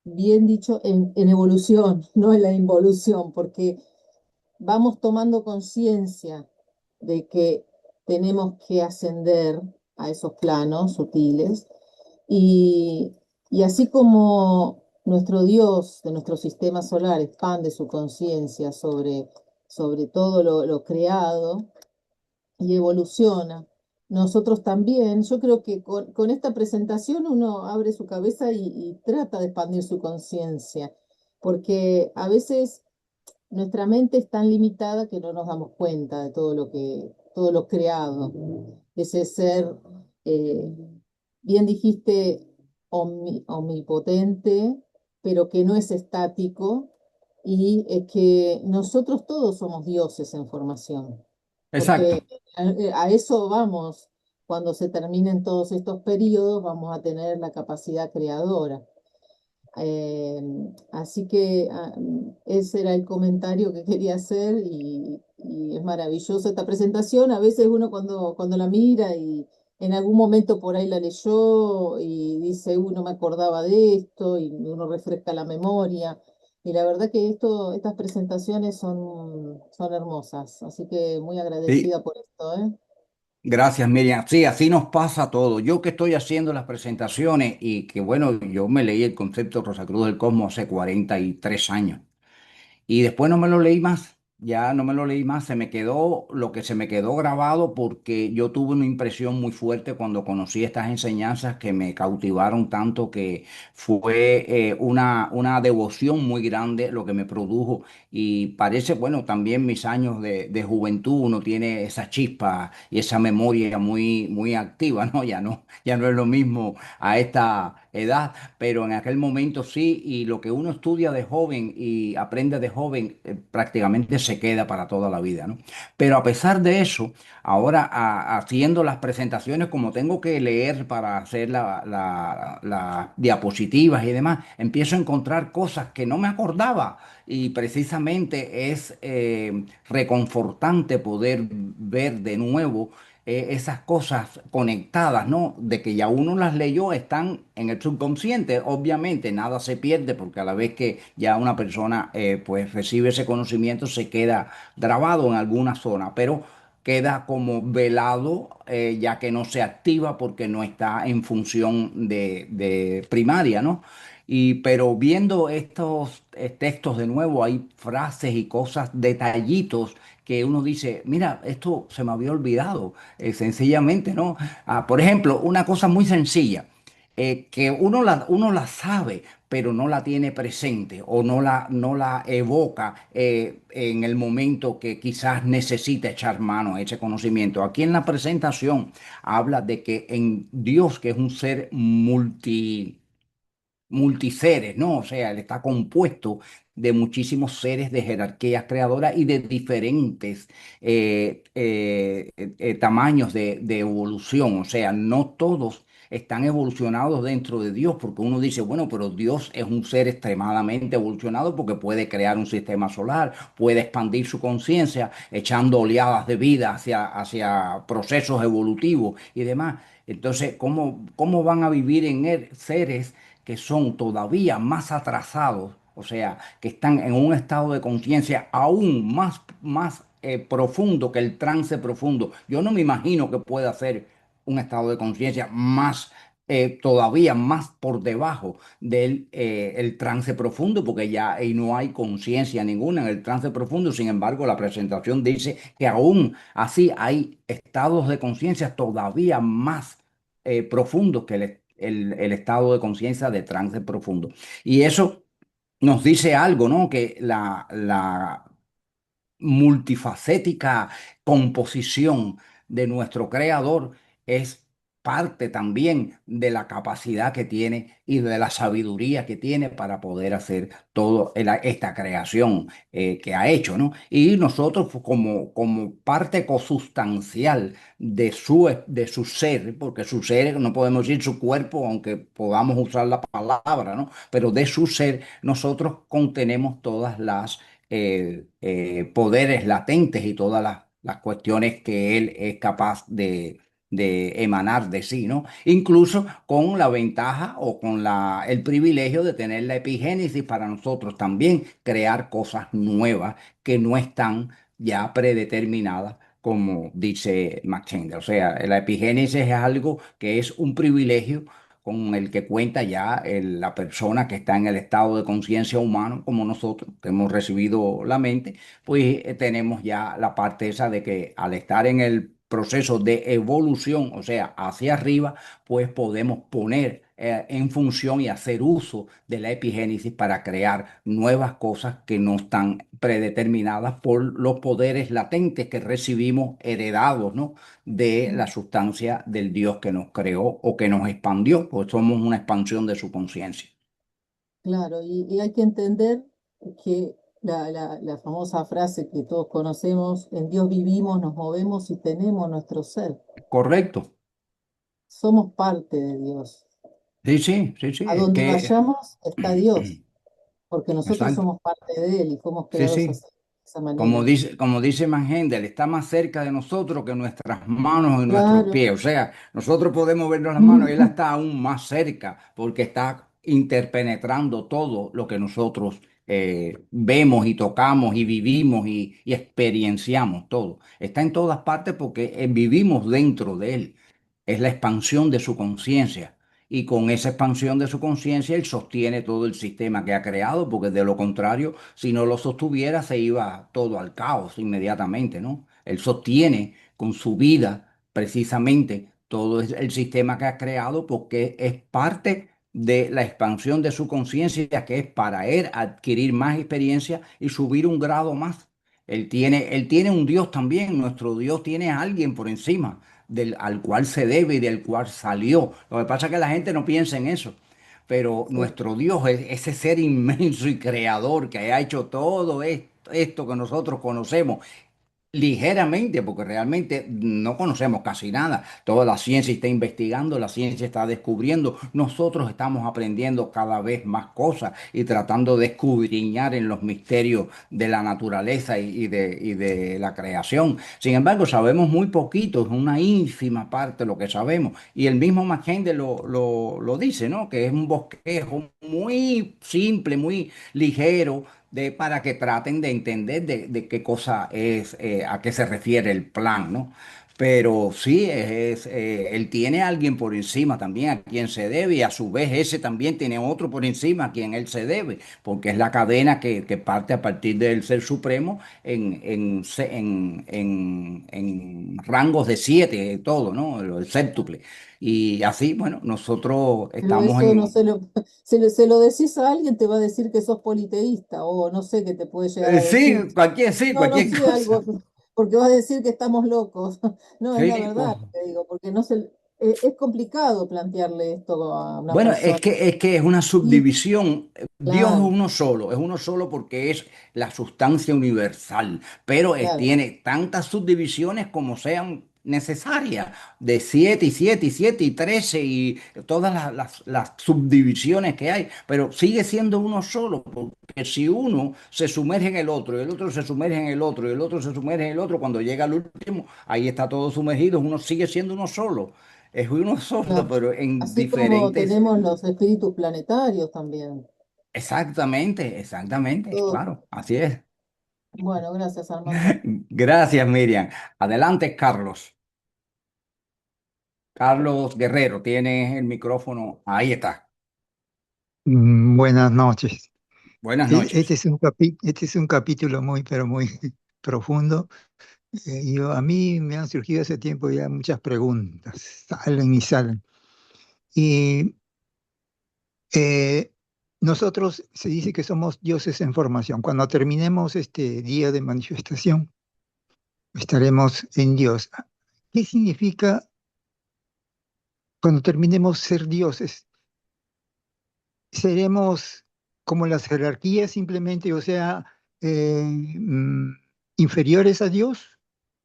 bien dicho, en evolución, no en la involución, porque vamos tomando conciencia de que tenemos que ascender a esos planos sutiles y, y así como nuestro Dios de nuestro sistema solar expande su conciencia sobre todo lo creado y evoluciona, nosotros también, yo creo que con esta presentación uno abre su cabeza y trata de expandir su conciencia, porque a veces nuestra mente es tan limitada que no nos damos cuenta de todo lo creado, ese ser, eh, bien dijiste, omnipotente, pero que no es estático, y que nosotros todos somos dioses en formación, Exacto. porque a eso vamos, cuando se terminen todos estos periodos, vamos a tener la capacidad creadora. Eh, Así que ese era el comentario que quería hacer y es maravillosa esta presentación. A veces uno cuando la mira y en algún momento por ahí la leyó y dice, no me acordaba de esto y uno refresca la memoria. Y la verdad que estas presentaciones son hermosas. Así que muy Sí, agradecida por esto, ¿eh? gracias, Miriam. Sí, así nos pasa todo. Yo que estoy haciendo las presentaciones y que bueno, yo me leí el concepto de Rosacruz del Cosmos hace 43 años. Y después no me lo leí más, ya no me lo leí más, se me quedó lo que se me quedó grabado porque yo tuve una impresión muy fuerte cuando conocí estas enseñanzas que me cautivaron tanto que fue una devoción muy grande lo que me produjo y parece, bueno, también mis años de juventud, uno tiene esa chispa y esa memoria muy activa, ¿no? Ya no es lo mismo a esta edad, pero en aquel momento sí, y lo que uno estudia de joven y aprende de joven prácticamente se se queda para toda la vida, ¿no? Pero a pesar de eso, ahora haciendo las presentaciones, como tengo que leer para hacer las diapositivas y demás, empiezo a encontrar cosas que no me acordaba y precisamente es reconfortante poder ver de nuevo esas cosas conectadas, ¿no? De que ya uno las leyó, están en el subconsciente. Obviamente nada se pierde porque a la vez que ya una persona pues recibe ese conocimiento se queda grabado en alguna zona, pero queda como velado ya que no se activa porque no está en función de primaria, ¿no? Pero viendo estos textos de nuevo, hay frases y cosas, detallitos que uno dice, mira, esto se me había olvidado, sencillamente, ¿no? Por ejemplo, una cosa muy sencilla, que uno la sabe, pero no la tiene presente o no la evoca en el momento que quizás necesita echar mano a ese conocimiento. Aquí en la presentación habla de que en Dios, que es un ser multiseres, ¿no? O sea, él está compuesto de muchísimos seres de jerarquías creadoras y de diferentes tamaños de evolución. O sea, no todos están evolucionados dentro de Dios, porque uno dice, bueno, pero Dios es un ser extremadamente evolucionado porque puede crear un sistema solar, puede expandir su conciencia, echando oleadas de vida hacia procesos evolutivos y demás. Entonces, ¿cómo van a vivir en él seres que son todavía más atrasados, o sea, que están en un estado de conciencia aún más profundo que el trance profundo? Yo no me imagino que pueda ser un estado de conciencia más, todavía más por debajo del el trance profundo, porque ya ahí no hay conciencia ninguna en el trance profundo. Sin embargo, la presentación dice que aún así hay estados de conciencia todavía más profundos que el estado de conciencia de trance profundo. Y eso nos dice algo, ¿no? Que la multifacética composición de nuestro creador es parte también de la capacidad que tiene y de la sabiduría que tiene para poder hacer toda esta creación que ha hecho, ¿no? Y nosotros pues, como parte consustancial de su ser, porque su ser, no podemos decir su cuerpo, aunque podamos usar la palabra, ¿no? Pero de su ser nosotros contenemos todas las poderes latentes y todas las cuestiones que él es capaz de emanar de sí, ¿no? Incluso con la ventaja o con el privilegio de tener la epigénesis para nosotros también crear cosas nuevas que no están ya predeterminadas, como dice Max Heindel. O sea, la epigénesis es algo que es un privilegio con el que cuenta ya la persona que está en el estado de conciencia humano, como nosotros, que hemos recibido la mente, pues tenemos ya la parte esa de que al estar en el proceso de evolución, o sea, hacia arriba, pues podemos poner en función y hacer uso de la epigénesis para crear nuevas cosas que no están predeterminadas por los poderes latentes que recibimos heredados, ¿no? De la sustancia del Dios que nos creó o que nos expandió, pues somos una expansión de su conciencia. Claro, y hay que entender que la famosa frase que todos conocemos, en Dios vivimos, nos movemos y tenemos nuestro ser. Correcto. Somos parte de Dios. Sí, sí, sí, sí, A es donde que... vayamos está Dios, porque nosotros Exacto. somos parte de Él y fuimos Sí, creados sí. así, de esa manera. Como dice Mangel, está más cerca de nosotros que nuestras manos y nuestros Claro. pies. O sea, nosotros podemos vernos las manos y Él está aún más cerca porque está interpenetrando todo lo que nosotros vemos y tocamos y vivimos y experienciamos todo. Está en todas partes porque vivimos dentro de Él. Es la expansión de su conciencia. Y con esa expansión de su conciencia, Él sostiene todo el sistema que ha creado, porque de lo contrario, si no lo sostuviera, se iba todo al caos inmediatamente, ¿no? Él sostiene con su vida precisamente todo el sistema que ha creado porque es parte de la expansión de su conciencia, que es para él adquirir más experiencia y subir un grado más. Él tiene un Dios también, nuestro Dios tiene a alguien por encima al cual se debe y del cual salió. Lo que pasa es que la gente no piensa en eso. Pero Sí, nuestro Dios es ese ser inmenso y creador que ha hecho todo esto esto que nosotros conocemos ligeramente, porque realmente no conocemos casi nada. Toda la ciencia está investigando, la ciencia está descubriendo, nosotros estamos aprendiendo cada vez más cosas y tratando de escudriñar en los misterios de la naturaleza y de la creación. Sin embargo, sabemos muy poquito, es una ínfima parte lo que sabemos. Y el mismo Mackenzie lo dice, ¿no? Que es un bosquejo muy simple, muy ligero para que traten de entender de qué cosa es, a qué se refiere el plan, ¿no? Pero sí, él tiene a alguien por encima también a quien se debe, y a su vez ese también tiene otro por encima a quien él se debe, porque es la cadena que parte a partir del Ser Supremo en rangos de siete, todo, ¿no? El séptuple. Y así, bueno, nosotros Pero estamos eso no en... se lo, se lo decís a alguien, te va a decir que sos politeísta, o no sé qué te puede llegar a Sí, decir. sí, No, no cualquier sé, algo, cosa. porque vas a decir que estamos locos. No, es la Sí, verdad lo que digo, porque no se, es complicado plantearle esto a una bueno, persona. es que es una Y subdivisión. Dios claro, es uno solo porque es la sustancia universal, pero claro, tiene tantas subdivisiones como sean necesarias, de 7 y 7 y 7 y 13 y todas las subdivisiones que hay, pero sigue siendo uno solo, porque si uno se sumerge en el otro, y el otro se sumerge en el otro, y el otro se sumerge en el otro, cuando llega al último, ahí está todo sumergido, uno sigue siendo uno solo. Es uno solo, claro. pero en Así como diferentes. tenemos los espíritus planetarios también. Exactamente, exactamente, Todo. claro, así es. Bueno, gracias, Armando. Gracias, Miriam. Adelante, Carlos. Carlos Guerrero, tienes el micrófono. Ahí está. Buenas noches. Buenas Este noches. es este es un capítulo muy, pero muy profundo. A mí me han surgido hace tiempo ya muchas preguntas, salen y salen. Y eh, nosotros se dice que somos dioses en formación. Cuando terminemos este día de manifestación, estaremos en Dios. ¿Qué significa cuando terminemos ser dioses? ¿Seremos como las jerarquías simplemente, o sea, mm, inferiores a Dios?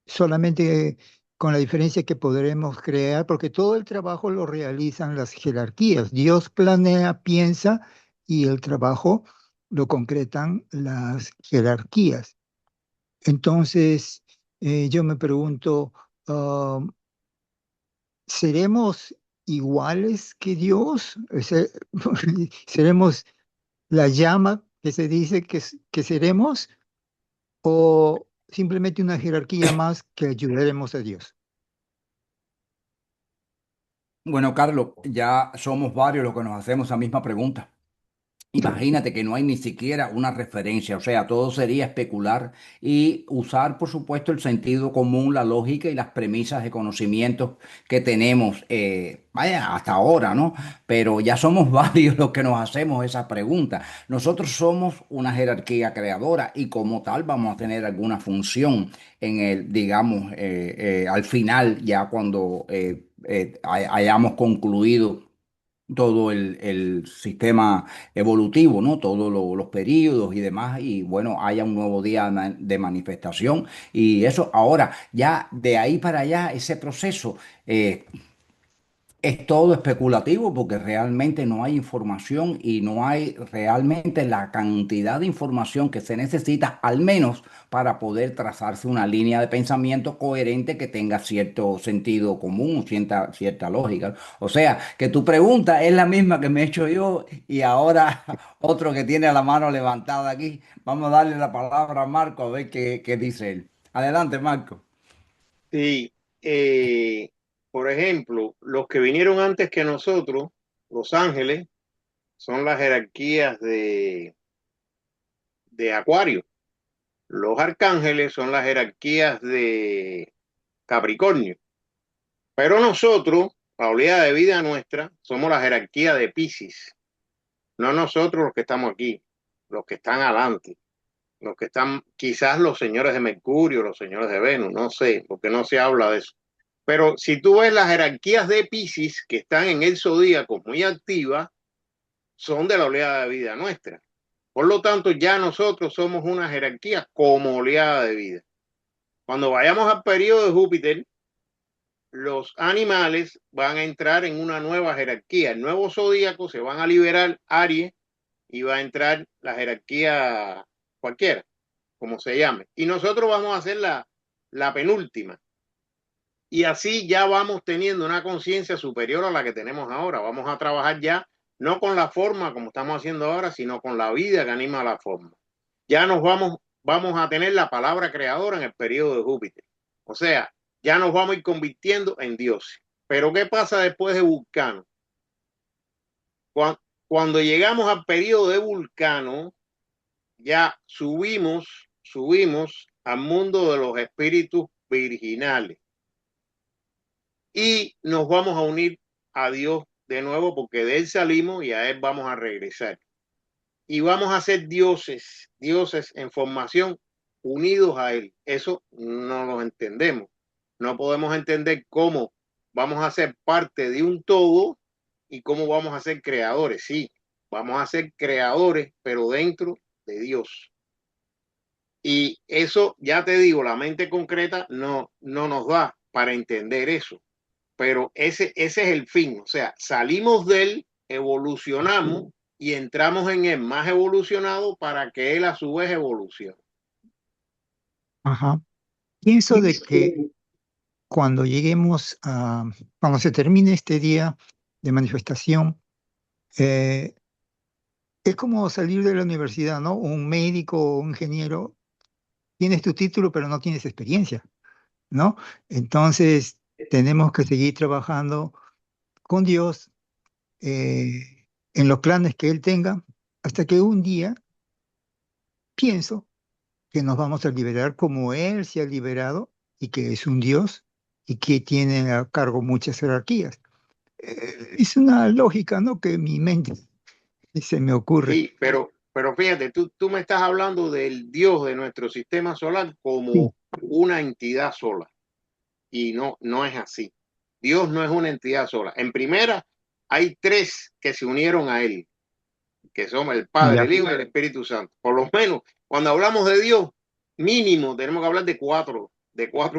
Solamente con la diferencia que podremos crear, porque todo el trabajo lo realizan las jerarquías. Dios planea, piensa y el trabajo lo concretan las jerarquías. Entonces, yo me pregunto, ah, ¿seremos iguales que Dios? O sea, ¿seremos la llama que se dice que seremos o simplemente una jerarquía más que ayudaremos a Dios? Bueno, Carlos, ya somos varios los que nos hacemos esa misma pregunta. Imagínate que no hay ni siquiera una referencia, o sea, todo sería especular y usar, por supuesto, el sentido común, la lógica y las premisas de conocimientos que tenemos, vaya, hasta ahora, ¿no? Pero ya somos varios los que nos hacemos esa pregunta. Nosotros somos una jerarquía creadora y como tal vamos a tener alguna función en el, digamos, al final, ya cuando hayamos concluido todo el sistema evolutivo, ¿no? Todos los periodos y demás, y bueno, haya un nuevo día de manifestación. Y eso, ahora, ya de ahí para allá, ese proceso, es todo especulativo porque realmente no hay información y no hay realmente la cantidad de información que se necesita, al menos para poder trazarse una línea de pensamiento coherente que tenga cierto sentido común, cierta lógica. O sea, que tu pregunta es la misma que me he hecho yo y ahora otro que tiene la mano levantada aquí. Vamos a darle la palabra a Marco a ver qué dice él. Adelante, Marco. Sí, eh, por ejemplo, los que vinieron antes que nosotros, los ángeles, son las jerarquías de Acuario. Los arcángeles son las jerarquías de Capricornio. Pero nosotros, la oleada de vida nuestra, somos la jerarquía de Piscis. No nosotros los que estamos aquí, los que están adelante, los que están, quizás los señores de Mercurio, los señores de Venus, no sé, porque no se habla de eso. Pero si tú ves las jerarquías de Piscis que están en el zodíaco muy activas, son de la oleada de vida nuestra. Por lo tanto, ya nosotros somos una jerarquía como oleada de vida. Cuando vayamos al periodo de Júpiter, los animales van a entrar en una nueva jerarquía. El nuevo zodíaco se van a liberar Aries y va a entrar la jerarquía cualquiera, como se llame. Y nosotros vamos a hacer la penúltima. Y así ya vamos teniendo una conciencia superior a la que tenemos ahora. Vamos a trabajar ya no con la forma como estamos haciendo ahora, sino con la vida que anima la forma. Ya vamos a tener la palabra creadora en el periodo de Júpiter. O sea, ya nos vamos a ir convirtiendo en dioses. Pero ¿qué pasa después de Vulcano? Cuando llegamos al periodo de Vulcano, ya subimos al mundo de los espíritus virginales y nos vamos a unir a Dios de nuevo porque de él salimos y a él vamos a regresar. Y vamos a ser dioses en formación unidos a él. Eso no lo entendemos. No podemos entender cómo vamos a ser parte de un todo y cómo vamos a ser creadores. Sí, vamos a ser creadores, pero dentro de Dios. Y eso, ya te digo, la mente concreta no nos da para entender eso. Pero ese es el fin. O sea, salimos de él, evolucionamos y entramos en él más evolucionado para que él a su vez evolucione. Ajá. Pienso de que cuando cuando se termine este día de manifestación, es como salir de la universidad, ¿no? Un médico o un ingeniero, tienes tu título, pero no tienes experiencia, ¿no? Entonces, tenemos que seguir trabajando con Dios en los planes que Él tenga, hasta que un día pienso que nos vamos a liberar como Él se ha liberado y que es un Dios y que tiene a cargo muchas jerarquías. Es una lógica, ¿no? Que mi mente se me ocurre. Sí, pero fíjate, tú me estás hablando del Dios de nuestro sistema solar como Sí. una entidad sola. Y no es así. Dios no es una entidad sola. En primera, hay tres que se unieron a él, que son el Padre, Ya. el Hijo y el Espíritu Santo. Por lo menos, cuando hablamos de Dios, mínimo tenemos que hablar de cuatro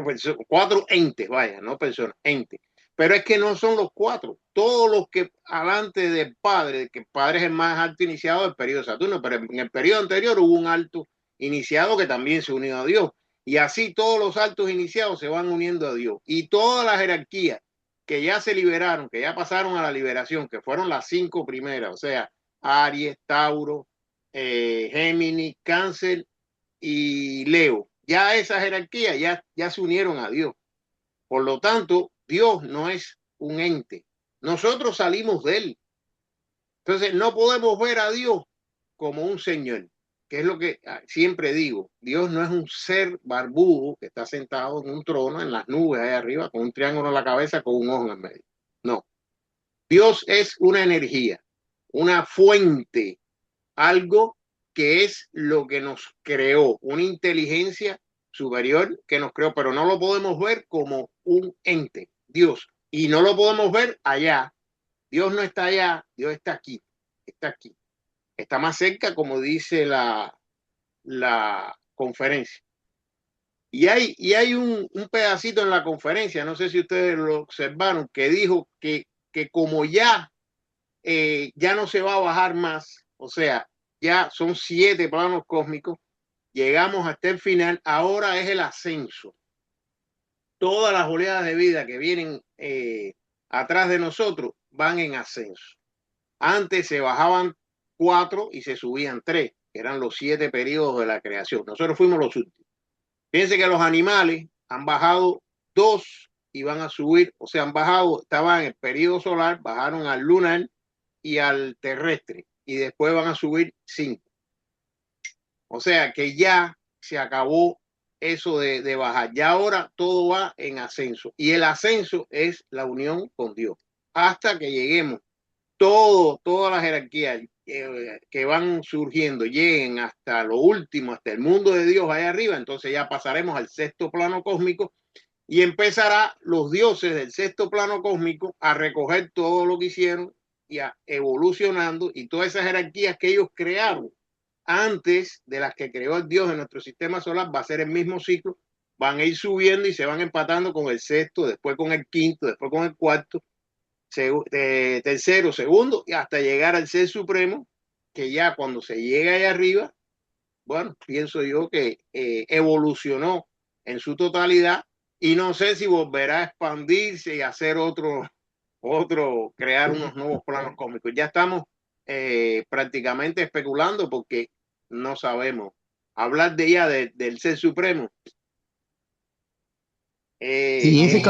personas, cuatro entes, vaya, no personas, entes. Pero es que no son los cuatro. Todos los que alante del Padre, que el Padre es el más alto iniciado del periodo de Saturno, pero en el periodo anterior hubo un alto iniciado que también se unió a Dios. Y así todos los altos iniciados se van uniendo a Dios. Y todas las jerarquías que ya se liberaron, que ya pasaron a la liberación, que fueron las 5 primeras, o sea, Aries, Tauro, Géminis, Cáncer y Leo. Ya esa jerarquía ya se unieron a Dios. Por lo tanto, Dios no es un ente. Nosotros salimos de él. Entonces, no podemos ver a Dios como un señor, que es lo que siempre digo. Dios no es un ser barbudo que está sentado en un trono en las nubes ahí arriba con un triángulo en la cabeza con un ojo en medio. No. Dios es una energía, una fuente, algo que es lo que nos creó, una inteligencia superior que nos creó, pero no lo podemos ver como un ente, Dios, y no lo podemos ver allá. Dios no está allá, Dios está aquí, está más cerca, como dice la conferencia. Y hay un pedacito en la conferencia, no sé si ustedes lo observaron, que dijo que como ya no se va a bajar más, o sea, ya son 7 planos cósmicos, llegamos hasta el final, ahora es el ascenso. Todas las oleadas de vida que vienen atrás de nosotros van en ascenso. Antes se bajaban 4 y se subían 3, que eran los 7 periodos de la creación. Nosotros fuimos los últimos. Fíjense que los animales han bajado 2 y van a subir, o sea, han bajado, estaban en el periodo solar, bajaron al lunar y al terrestre, y después van a subir 5. O sea que ya se acabó eso de bajar. Ya ahora todo va en ascenso. Y el ascenso es la unión con Dios. Hasta que lleguemos, todas las jerarquías que van surgiendo lleguen hasta lo último, hasta el mundo de Dios allá arriba, entonces ya pasaremos al 6º plano cósmico y empezará los dioses del 6º plano cósmico a recoger todo lo que hicieron y a evolucionando, y todas esas jerarquías que ellos crearon antes de las que creó el Dios en nuestro sistema solar, va a ser el mismo ciclo, van a ir subiendo y se van empatando con el sexto, después con el quinto, después con el cuarto, tercero, segundo, y hasta llegar al ser supremo, que ya cuando se llega allá arriba, bueno, pienso yo que evolucionó en su totalidad y no sé si volverá a expandirse y hacer crear unos nuevos planos cósmicos. Ya estamos prácticamente especulando porque no sabemos. Hablar de ya del ser supremo. Y ese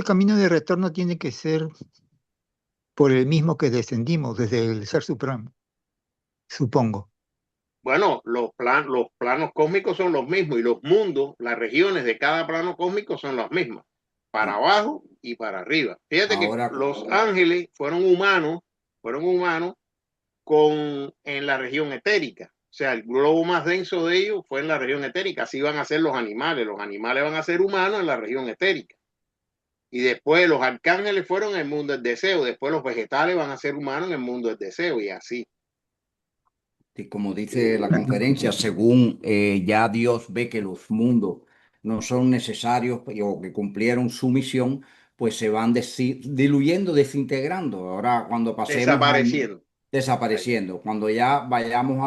camino de retorno tiene que ser por el mismo que descendimos desde el Ser Supremo, supongo. Bueno, los planos cósmicos son los mismos y los mundos, las regiones de cada plano cósmico son las mismas, para abajo y para arriba. Fíjate que los ángeles fueron humanos en la región etérica. O sea, el globo más denso de ellos fue en la región etérica. Así van a ser los animales van a ser humanos en la región etérica. Y después los arcángeles fueron en el mundo del deseo, después los vegetales van a ser humanos en el mundo del deseo y así. Y como dice la conferencia, según ya Dios ve que los mundos no son necesarios o que cumplieron su misión, pues se van diluyendo, desintegrando. Ahora, cuando pasemos Desapareciendo. desapareciendo, cuando ya vayamos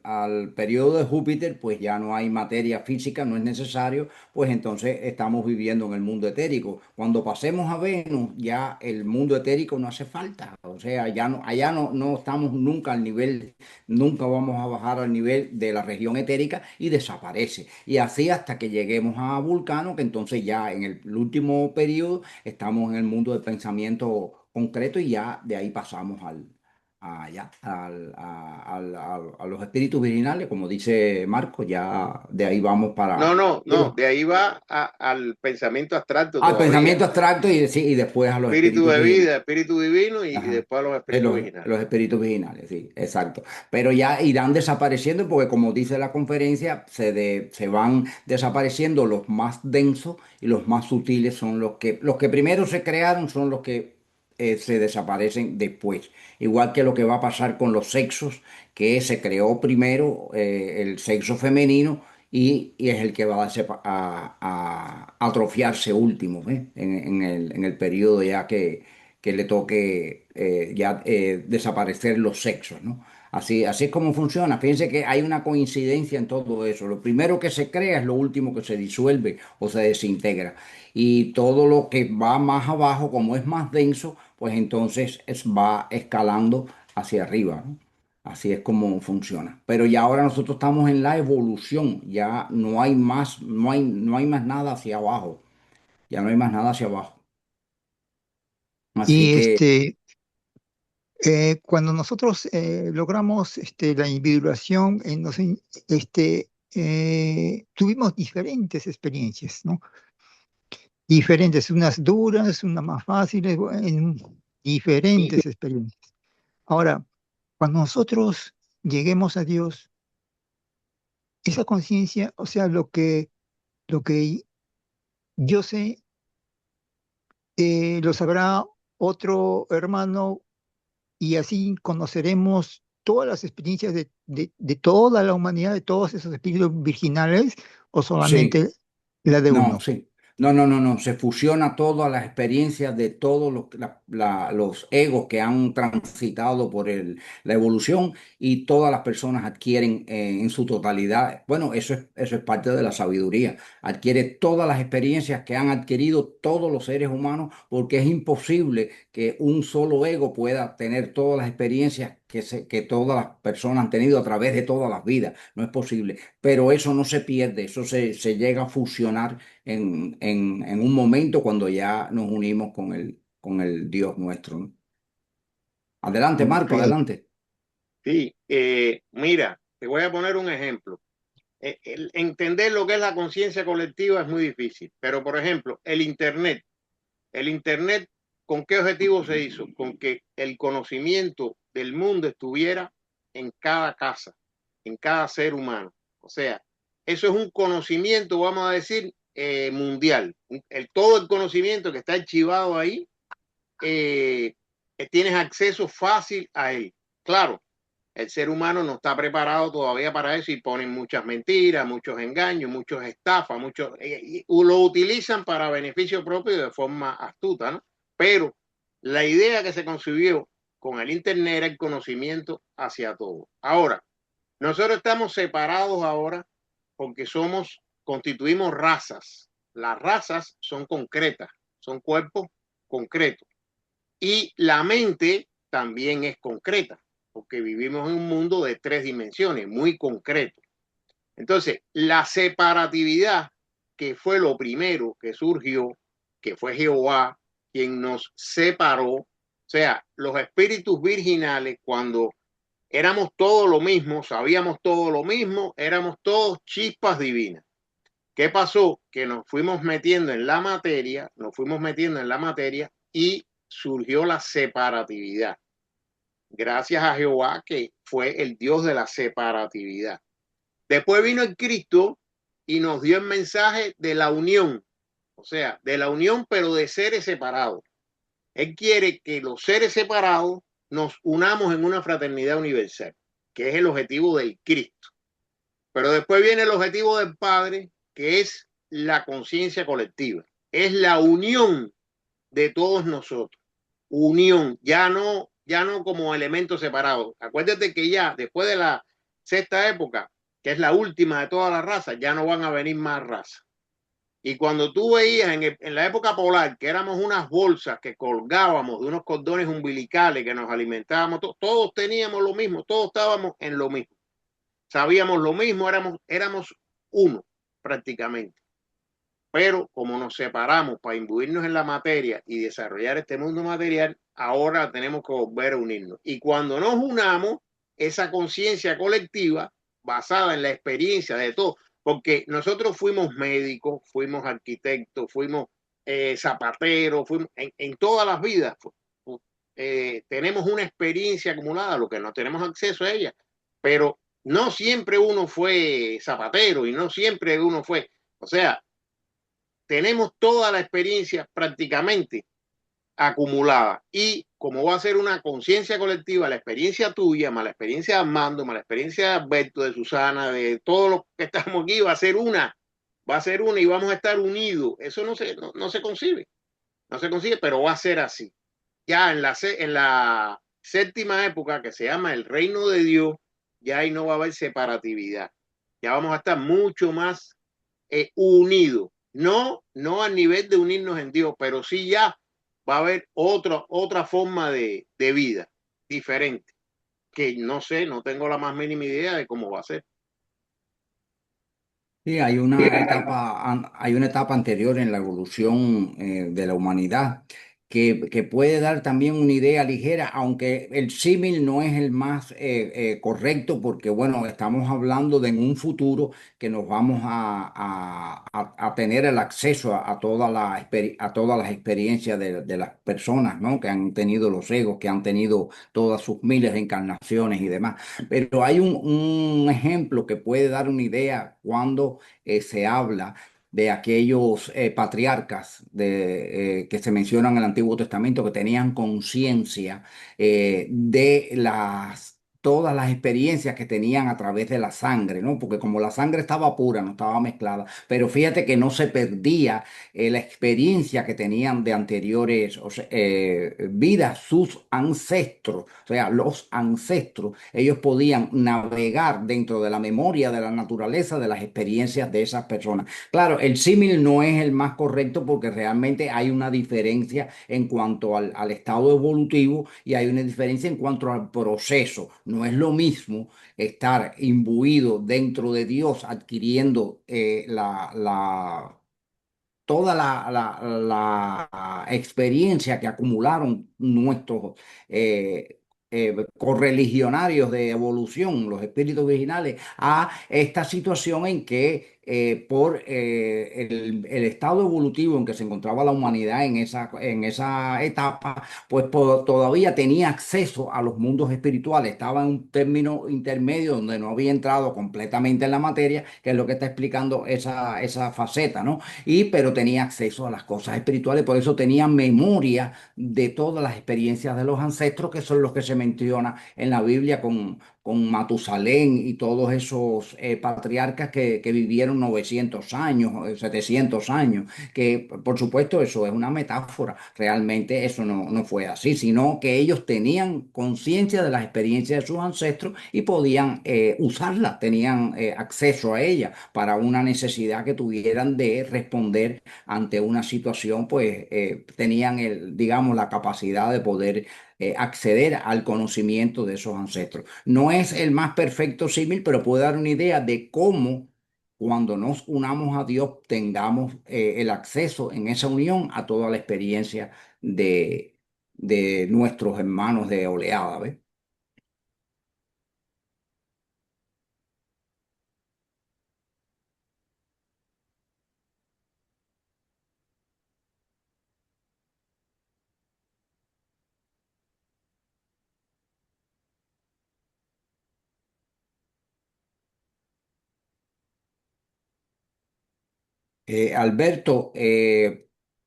al periodo de Júpiter, pues ya no hay materia física, no es necesario, pues entonces estamos viviendo en el mundo etérico. Cuando pasemos a Venus, ya el mundo etérico no hace falta. O sea, ya no, allá no estamos nunca al nivel, nunca vamos a bajar al nivel de la región etérica y desaparece. Y así hasta que lleguemos a Vulcano, que entonces ya en el último periodo estamos en el mundo del pensamiento concreto y ya de ahí pasamos a los espíritus virginales, como dice Marco, ya de ahí vamos para... No, de ahí va al pensamiento abstracto Al todavía. pensamiento abstracto y después a los Espíritu espíritus de virginales. vida, espíritu divino y después a los espíritus virginales. Los espíritus virginales, sí, exacto. Pero ya irán desapareciendo porque, como dice la conferencia, se van desapareciendo los más densos y los más sutiles son los que primero se crearon, son los que se desaparecen después. Igual que lo que va a pasar con los sexos, que se creó primero el sexo femenino y es el que va a atrofiarse último, ¿eh? En el periodo ya que le toque desaparecer los sexos, ¿no? Así es como funciona. Fíjense que hay una coincidencia en todo eso. Lo primero que se crea es lo último que se disuelve o se desintegra. Y todo lo que va más abajo, como es más denso, pues entonces va escalando hacia arriba, ¿no? Así es como funciona. Pero ya ahora nosotros estamos en la evolución. Ya no hay más, no hay más nada hacia abajo. Ya no hay más nada hacia abajo. Así Y que cuando nosotros logramos la individuación, tuvimos diferentes experiencias, ¿no? Diferentes, unas duras, unas más fáciles, diferentes experiencias. Ahora, cuando nosotros lleguemos a Dios, esa conciencia, o sea, lo que yo sé, lo sabrá otro hermano y así conoceremos todas las experiencias de toda la humanidad, de todos esos espíritus virginales, o sí. solamente la de No, uno. sí. No. Se fusiona todas las experiencias de todos los egos que han transitado por la evolución y todas las personas adquieren en su totalidad. Bueno, eso es parte de la sabiduría. Adquiere todas las experiencias que han adquirido todos los seres humanos porque es imposible que un solo ego pueda tener todas las experiencias que todas las personas han tenido a través de todas las vidas. No es posible. Pero eso no se pierde, eso se llega a fusionar en un momento cuando ya nos unimos con el Dios nuestro, ¿no? Adelante, Ok. Marco, adelante. Sí, mira, te voy a poner un ejemplo. Entender lo que es la conciencia colectiva es muy difícil, pero por ejemplo, el Internet, ¿con qué objetivo se hizo? Con que el conocimiento del mundo estuviera en cada casa, en cada ser humano. O sea, eso es un conocimiento, vamos a decir, mundial. Todo el conocimiento que está archivado ahí, tienes acceso fácil a él. Claro, El ser humano no está preparado todavía para eso y ponen muchas mentiras, muchos engaños, muchos estafas, y lo utilizan para beneficio propio de forma astuta, ¿no? Pero la idea que se concibió con el Internet era el conocimiento hacia todo. Ahora, nosotros estamos separados ahora porque constituimos razas. Las razas son concretas, son cuerpos concretos. Y la mente también es concreta, porque vivimos en un mundo de 3 dimensiones, muy concreto. Entonces, la separatividad, que fue lo primero que surgió, que fue Jehová quien nos separó, o sea, los espíritus virginales, cuando éramos todo lo mismo, sabíamos todo lo mismo, éramos todos chispas divinas. ¿Qué pasó? Que nos fuimos metiendo en la materia, y surgió la separatividad. Gracias a Jehová, que fue el Dios de la separatividad. Después vino el Cristo y nos dio el mensaje de la unión, o sea, de la unión, pero de seres separados. Él quiere que los seres separados nos unamos en una fraternidad universal, que es el objetivo del Cristo. Pero después viene el objetivo del Padre, que es la conciencia colectiva, es la unión de todos nosotros. Unión, ya no como elementos separados. Acuérdate que ya después de la sexta época, que es la última de todas las razas, ya no van a venir más razas. Y cuando tú veías en la época polar que éramos unas bolsas que colgábamos de unos cordones umbilicales que nos alimentábamos, todos teníamos lo mismo, todos estábamos en lo mismo. Sabíamos lo mismo, éramos uno prácticamente. Pero como nos separamos para imbuirnos en la materia y desarrollar este mundo material, ahora tenemos que volver a unirnos. Y cuando nos unamos, esa conciencia colectiva basada en la experiencia de todos, porque nosotros fuimos médicos, fuimos arquitectos, fuimos zapateros, fuimos en todas las vidas. Tenemos una experiencia acumulada, lo que no tenemos acceso a ella, pero no siempre uno fue zapatero y no siempre uno fue, o sea, tenemos toda la experiencia prácticamente acumulada. Y como va a ser una conciencia colectiva, la experiencia tuya, más la experiencia de Armando, más la experiencia de Alberto, de Susana, de todos los que estamos aquí, va a ser una y vamos a estar unidos. Eso no se concibe, pero va a ser así. Ya en la séptima época, que se llama el reino de Dios, ya ahí no va a haber separatividad. Ya vamos a estar mucho más unidos. No a nivel de unirnos en Dios, pero sí ya va a haber otra forma de vida diferente, que no sé, no tengo la más mínima idea de cómo va a ser. Sí, hay una etapa anterior en la evolución de la humanidad que puede dar también una idea ligera, aunque el símil no es el más correcto, porque bueno, estamos hablando de en un futuro que nos vamos a tener el acceso a todas las experiencias de las personas, ¿no? Que han tenido los egos, que han tenido todas sus miles de encarnaciones y demás. Pero hay un ejemplo que puede dar una idea cuando se habla de aquellos patriarcas que se mencionan en el Antiguo Testamento que tenían conciencia de todas las experiencias que tenían a través de la sangre, ¿no? Porque como la sangre estaba pura, no estaba mezclada, pero fíjate que no se perdía la experiencia que tenían de anteriores, o sea, vidas, sus ancestros, o sea, los ancestros, ellos podían navegar dentro de la memoria de la naturaleza de las experiencias de esas personas. Claro, el símil no es el más correcto porque realmente hay una diferencia en cuanto al estado evolutivo y hay una diferencia en cuanto al proceso. No es lo mismo estar imbuido dentro de Dios adquiriendo toda la experiencia que acumularon nuestros correligionarios de evolución, los espíritus originales, a esta situación en que por el estado evolutivo en que se encontraba la humanidad en esa etapa, pues todavía tenía acceso a los mundos espirituales, estaba en un término intermedio donde no había entrado completamente en la materia, que es lo que está explicando esa faceta, ¿no? Pero tenía acceso a las cosas espirituales, por eso tenía memoria de todas las experiencias de los ancestros, que son los que se menciona en la Biblia con Matusalén y todos esos patriarcas que vivieron 900 años, 700 años, que por supuesto eso es una metáfora, realmente eso no fue así, sino que ellos tenían conciencia de las experiencias de sus ancestros y podían usarlas, tenían acceso a ellas para una necesidad que tuvieran de responder ante una situación, pues tenían digamos, la capacidad de poder acceder al conocimiento de esos ancestros. No es el más perfecto símil, pero puede dar una idea de cómo cuando nos unamos a Dios tengamos el acceso en esa unión a toda la experiencia de nuestros hermanos de oleada, ¿ves? Alberto,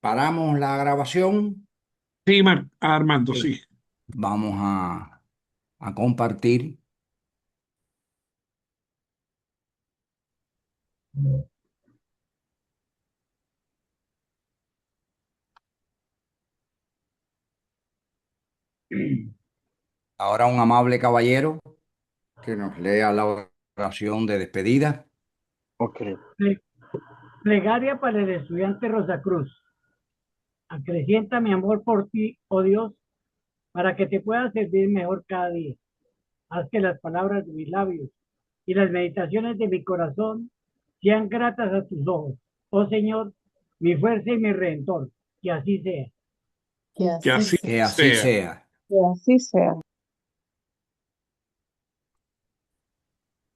paramos la grabación. Sí, Armando, sí. Vamos a compartir. Ahora un amable caballero que nos lea la oración de despedida. Ok. Plegaria para el estudiante Rosacruz. Acrecienta mi amor por ti, oh Dios, para que te pueda servir mejor cada día. Haz que las palabras de mis labios y las meditaciones de mi corazón sean gratas a tus ojos, oh Señor, mi fuerza y mi redentor. Que así sea. Que Que así así sea. Que así sea. sea. Que así sea.